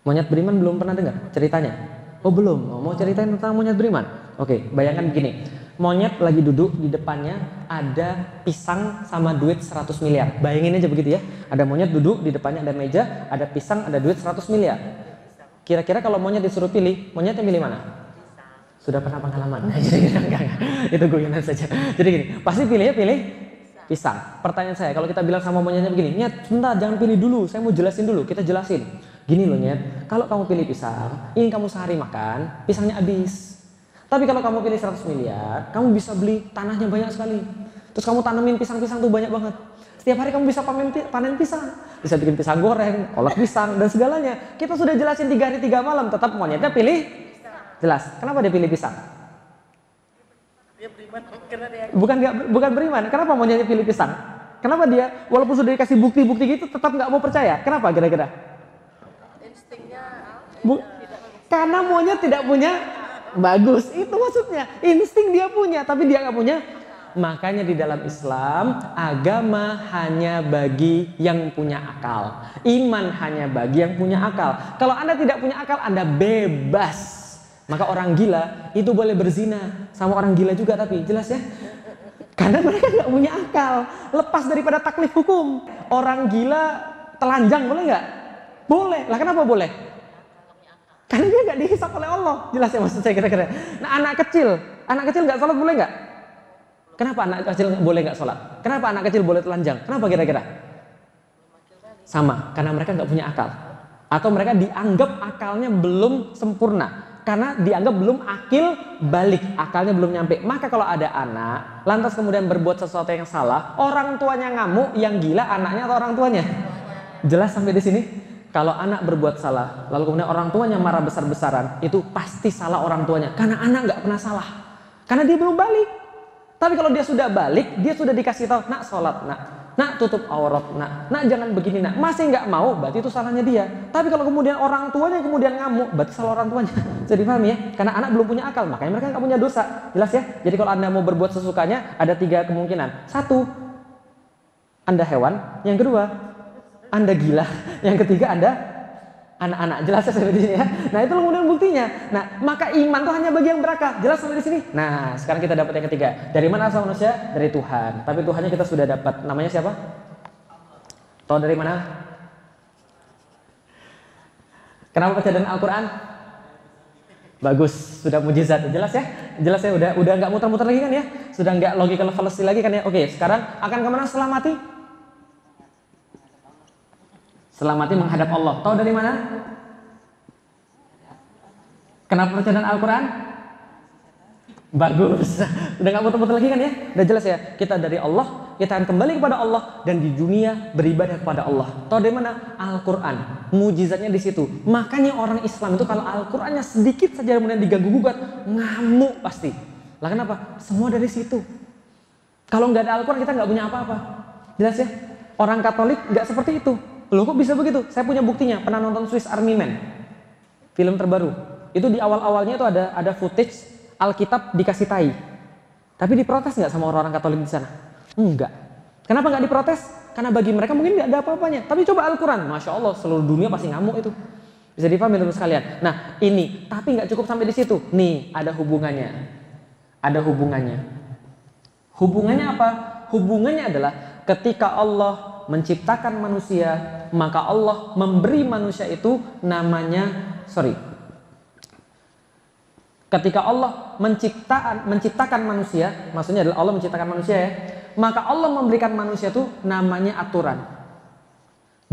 Monyet beriman belum pernah dengar ceritanya? Oh belum, mau ceritain tentang monyet beriman? Oke, bayangkan begini. Monyet lagi duduk, di depannya ada pisang sama duit 100 miliar. Bayangin aja begitu ya. Ada monyet duduk, di depannya ada meja, ada pisang, ada duit 100 miliar. Kira-kira kalau monyet disuruh pilih, monyetnya milih mana? Sudah pernah pengalaman? Enggak. Itu guyonan saja. Jadi gini, pasti pilih pisang. Pertanyaan saya, kalau kita bilang sama monyetnya begini, Nyet, sebentar, jangan pilih dulu, saya mau jelasin dulu. Kita jelasin. Gini loh Nyet, kalau kamu pilih pisang, ingin kamu sehari makan, pisangnya habis. Tapi kalau kamu pilih 100 miliar, kamu bisa beli tanahnya banyak sekali. Terus kamu tanemin pisang-pisang tuh banyak banget. Setiap hari kamu bisa panen pisang. Bisa bikin pisang goreng, kolak pisang, dan segalanya. Kita sudah jelasin 3 hari 3 malam, tetap monyetnya pilih jelas. Kenapa dia pilih pisang? Dia beriman karena dia... Bukan beriman. Kenapa monyetnya pilih pisang? Kenapa dia, walaupun sudah dikasih bukti-bukti gitu, tetap nggak mau percaya? Kenapa kira-kira? Instingnya... Karena monyet tidak punya... Bagus, itu maksudnya. Insting dia punya, tapi dia nggak punya. Makanya di dalam Islam, agama hanya bagi yang punya akal. Iman hanya bagi yang punya akal. Kalau Anda tidak punya akal, Anda bebas. Maka orang gila itu boleh berzina sama orang gila juga, tapi jelas ya. Karena mereka nggak punya akal. Lepas daripada taklif hukum. Orang gila telanjang boleh nggak? Boleh. Lah kenapa boleh? Karena dia nggak dihisap oleh Allah. Jelas ya maksud saya kira-kira. Nah anak kecil nggak sholat boleh nggak? Kenapa anak kecil boleh nggak sholat? Kenapa anak kecil boleh telanjang? Kenapa kira-kira? Sama, karena mereka nggak punya akal. Atau mereka dianggap akalnya belum sempurna. Karena dianggap belum akil balik, akalnya belum nyampe. Maka kalau ada anak, lantas kemudian berbuat sesuatu yang salah, orang tuanya ngamuk, yang gila anaknya atau orang tuanya? Jelas sampai di sini? Kalau anak berbuat salah, lalu kemudian orang tuanya marah besar-besaran, itu pasti salah orang tuanya. Karena anak nggak pernah salah. Karena dia belum balik. Tapi kalau dia sudah balik, dia sudah dikasih tahu, nak sholat, nak. nak tutup aurat, nak jangan begini, nak masih nggak mau, berarti itu salahnya dia. Tapi kalau kemudian orang tuanya kemudian ngamuk, berarti salah orang tuanya. Jadi paham ya? Karena anak belum punya akal, makanya mereka nggak punya dosa. Jelas ya? Jadi kalau Anda mau berbuat sesukanya, ada 3 kemungkinan. 1, Anda hewan. Yang kedua, Anda gila. Yang ketiga, Anda anak-anak. Jelas ya sampai di sini ya? Nah itu kemudian buktinya. Nah maka iman itu hanya bagi yang berakal. Jelas sampai di sini? Nah sekarang kita dapat yang ketiga. Dari mana asal manusia? Dari Tuhan. Tapi Tuhannya kita sudah dapat. Namanya siapa? Tahu dari mana? Kenapa baca dengan Al-Quran? Bagus, sudah mujizat. Jelas ya? Jelas ya? Udah nggak muter-muter lagi kan ya? Sudah nggak logical fallacy lagi kan ya? Oke, sekarang akan kemana setelah mati? Setelah mati menghadap Allah. Tahu dari mana? Kenapa baca dengan Al-Quran? Bagus. Udah nggak muter-muter lagi kan ya? Udah jelas ya? Kita dari Allah, kita akan kembali kepada Allah dan di dunia beribadah kepada Allah. Tahu dari mana? Al-Quran. Mujizatnya di situ. Makanya orang Islam itu kalau Al-Qurannya sedikit saja kemudian diganggu gugat, ngamuk pasti. Lah kenapa? Semua dari situ. Kalau nggak ada Al-Quran kita nggak punya apa-apa. Jelas ya? Orang Katolik nggak seperti itu. Loh kok bisa begitu? Saya punya buktinya. Pernah nonton Swiss Army Man, film terbaru. Itu di awal-awalnya itu ada footage Alkitab dikasih tai. Tapi diprotes nggak sama orang-orang Katolik di sana? Enggak. Kenapa nggak diprotes? Karena bagi mereka mungkin nggak ada apa-apanya. Tapi coba Al-Quran, Masya Allah, seluruh dunia pasti ngamuk itu. Bisa dipahami teman sekalian. Nah ini, tapi nggak cukup sampai di situ. Nih, ada hubungannya. Ada hubungannya. Hubungannya apa? Hubungannya adalah ketika Allah menciptakan manusia, maka Allah memberi manusia itu namanya, ketika Allah menciptakan manusia, maksudnya adalah Allah menciptakan manusia ya, maka Allah memberikan manusia itu namanya aturan.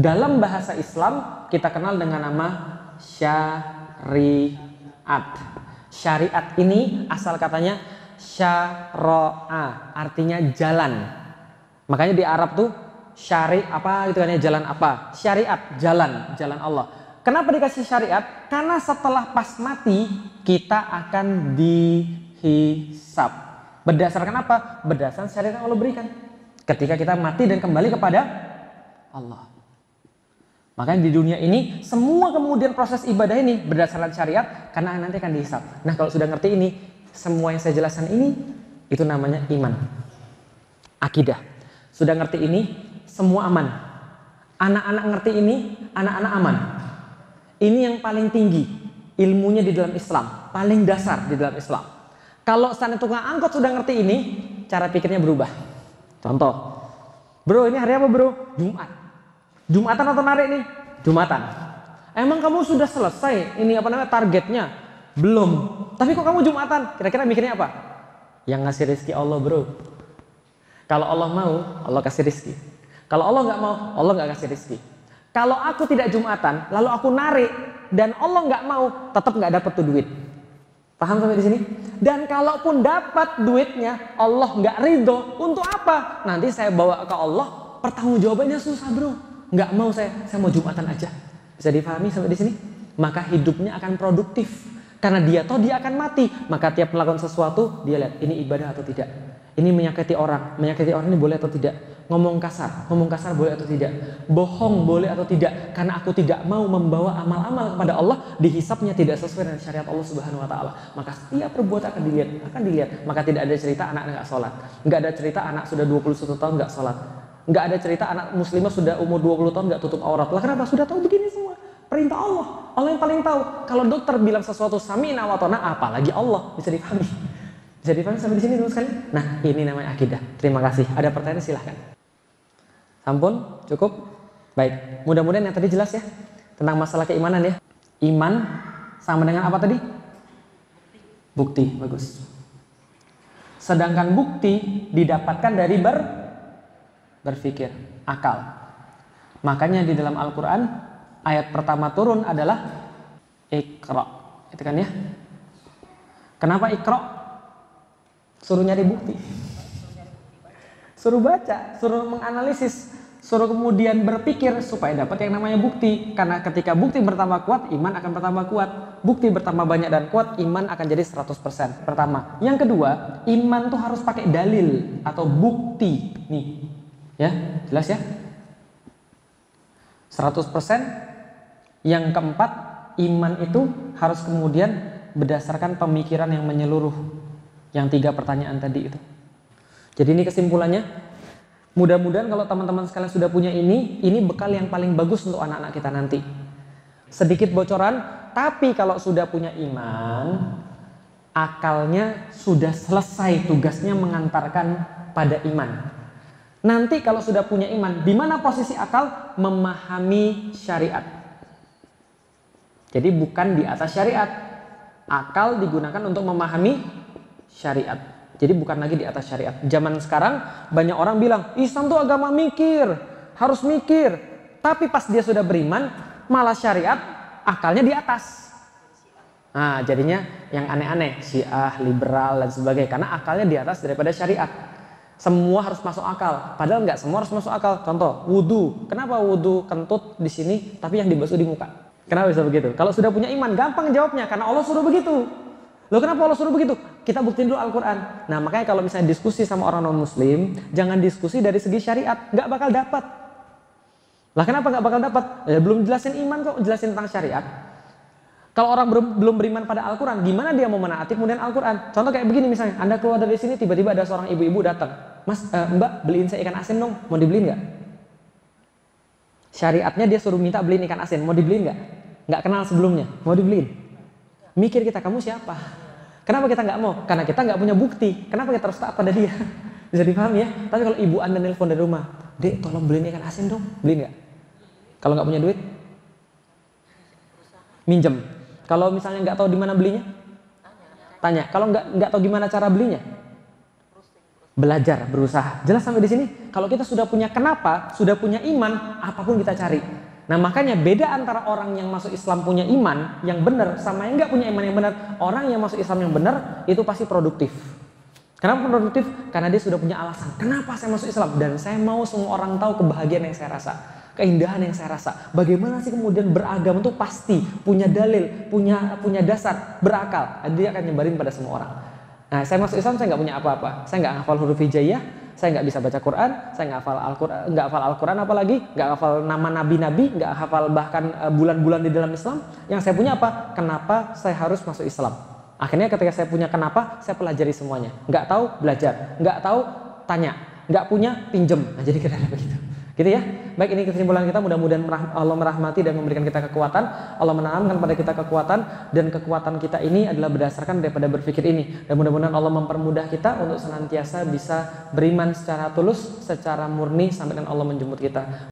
Dalam bahasa Islam kita kenal dengan nama syariat. Syariat ini asal katanya syara'a, artinya jalan. Makanya di Arab tuh syari apa gitu kan ya, jalan apa? Syariat, jalan Allah. Kenapa dikasih syariat? Karena setelah pas mati kita akan dihisab. Berdasarkan apa? Berdasarkan syariat yang Allah berikan. Ketika kita mati dan kembali kepada Allah. Makanya di dunia ini semua kemudian proses ibadah ini berdasarkan syariat karena nanti akan dihisab. Nah kalau sudah ngerti ini, semua yang saya jelaskan ini itu namanya iman, akidah. Sudah ngerti ini, semua aman. Anak-anak ngerti ini, anak-anak aman. Ini yang paling tinggi ilmunya di dalam Islam, paling dasar di dalam Islam. Kalau sana tukang angkot sudah ngerti ini, cara pikirnya berubah. Contoh, bro ini hari apa bro? Jumat. Jumatan atau narik nih? Jumatan. Emang kamu sudah selesai ini targetnya? Belum. Tapi kok kamu Jumatan? Kira-kira mikirnya apa? Yang ngasih rezeki Allah bro. Kalau Allah mau, Allah kasih rezeki. Kalau Allah nggak mau, Allah nggak kasih rezeki. Kalau aku tidak Jumatan, lalu aku narik dan Allah nggak mau, tetap nggak dapat tuh duit. Paham sampai di sini? Dan kalaupun dapat duitnya, Allah nggak ridho, untuk apa? Nanti saya bawa ke Allah, pertanggungjawabannya susah bro. Nggak mau saya mau Jumatan aja. Bisa dipahami sampai di sini? Maka hidupnya akan produktif. Karena dia tahu dia akan mati. Maka tiap melakukan sesuatu, dia lihat ini ibadah atau tidak. Ini menyakiti orang ini boleh atau tidak. Ngomong kasar boleh atau tidak. Bohong boleh atau tidak. Karena aku tidak mau membawa amal-amal kepada Allah, dihisapnya tidak sesuai dengan syariat Allah Subhanahu Wa Taala. Maka setiap perbuatan akan dilihat. Maka tidak ada cerita anak nggak sholat. Nggak ada cerita anak sudah 21 tahun nggak sholat. Nggak ada cerita anak muslimah sudah umur 20 tahun nggak tutup aurat. Lah kenapa? Sudah tahu begini semua. Perintah Allah. Allah yang paling tahu. Kalau dokter bilang sesuatu sami'na wa ta'na, apalagi Allah. Bisa dipahami. Bisa dipahami sampai di sini dulu sekali. Nah, ini namanya akidah. Terima kasih. Ada pertanyaan silahkan. Sampun? Cukup? Baik. Mudah-mudahan yang tadi jelas ya. Tentang masalah keimanan ya. Iman sama dengan apa tadi? Bukti. Bagus. Sedangkan bukti didapatkan dari berpikir, akal. Makanya di dalam Al-Quran ayat pertama turun adalah Iqra. Itu kan ya. Kenapa Iqra? Suruh nyari bukti. Suruh baca, suruh menganalisis, suruh kemudian berpikir supaya dapat yang namanya bukti. Karena ketika bukti bertambah kuat, iman akan bertambah kuat. Bukti bertambah banyak dan kuat, iman akan jadi 100%. Pertama. Yang kedua, iman tuh harus pakai dalil atau bukti. Nih. Ya, jelas ya? 100%. Yang keempat, iman itu harus kemudian berdasarkan pemikiran yang menyeluruh. Yang 3 pertanyaan tadi itu. Jadi ini kesimpulannya. Mudah-mudahan kalau teman-teman sekalian sudah punya ini bekal yang paling bagus untuk anak-anak kita nanti. Sedikit bocoran, tapi kalau sudah punya iman, akalnya sudah selesai tugasnya mengantarkan pada iman. Nanti kalau sudah punya iman, di mana posisi akal? Memahami syariat. Jadi bukan di atas syariat. Akal digunakan untuk memahami syariat. Jadi bukan lagi di atas syariat. Zaman sekarang banyak orang bilang, Islam tuh agama mikir, harus mikir. Tapi pas dia sudah beriman, malah syariat, akalnya di atas. Nah, jadinya yang aneh-aneh, Syiah, liberal dan sebagainya, karena akalnya di atas daripada syariat. Semua harus masuk akal, padahal nggak semua harus masuk akal. Contoh, wudu. Kenapa wudu kentut di sini, tapi yang dibasuh di muka? Kenapa bisa begitu? Kalau sudah punya iman, gampang jawabnya, karena Allah suruh begitu. Loh, kenapa Allah suruh begitu? Kita buktiin dulu Al-Quran. Nah, makanya kalau misalnya diskusi sama orang non-muslim, jangan diskusi dari segi syariat, nggak bakal dapat. Lah kenapa nggak bakal dapat? Ya, belum jelasin iman kok, jelasin tentang syariat. Kalau orang belum beriman pada Al-Quran, gimana dia mau menaati kemudian Al-Quran? Contoh kayak begini misalnya, Anda keluar dari sini, tiba-tiba ada seorang ibu-ibu datang. Mas, Mbak, beliin saya ikan asin dong, mau dibeliin nggak? Syariatnya dia suruh minta beliin ikan asin, mau dibeliin nggak? Nggak kenal sebelumnya, mau dibeliin? Mikir kita, kamu siapa? Kenapa kita nggak mau? Karena kita nggak punya bukti. Kenapa kita harus taat pada dia? Bisa dipahami ya? Tapi kalau ibu Anda nelpon dari rumah, Dek, tolong beliin ikan asin dong, beliin nggak? Kalau nggak punya duit, minjem. Kalau misalnya nggak tahu di mana belinya, tanya. Kalau nggak tahu gimana cara belinya, belajar, berusaha. Jelas sampai di sini. Kalau kita sudah punya kenapa, sudah punya iman, apapun kita cari. Nah, makanya beda antara orang yang masuk Islam punya iman yang benar sama yang nggak punya iman yang benar. Orang yang masuk Islam yang benar itu pasti produktif. Kenapa produktif? Karena dia sudah punya alasan. Kenapa saya masuk Islam? Dan saya mau semua orang tahu kebahagiaan yang saya rasa, keindahan yang saya rasa. Bagaimana sih kemudian beragama itu pasti punya dalil, punya dasar, berakal. Dia akan nyebarin pada semua orang. Nah, saya masuk Islam, saya nggak punya apa-apa. Saya nggak hafal huruf hijaiyah, saya nggak bisa baca Quran, saya nggak hafal Al-Quran apalagi, nggak hafal nama nabi-nabi, nggak hafal bahkan bulan-bulan di dalam Islam. Yang saya punya apa? Kenapa saya harus masuk Islam? Akhirnya ketika saya punya kenapa, saya pelajari semuanya. Nggak tahu, belajar. Nggak tahu, tanya. Nggak punya, pinjem. Nah, jadi kira-kira begitu. Gitu ya. Baik, ini kesimpulan kita. Mudah-mudahan Allah merahmati dan memberikan kita kekuatan. Allah menanamkan pada kita kekuatan, dan kekuatan kita ini adalah berdasarkan daripada berpikir ini. Dan mudah-mudahan Allah mempermudah kita untuk senantiasa bisa beriman secara tulus, secara murni sampai dengan Allah menjemput kita.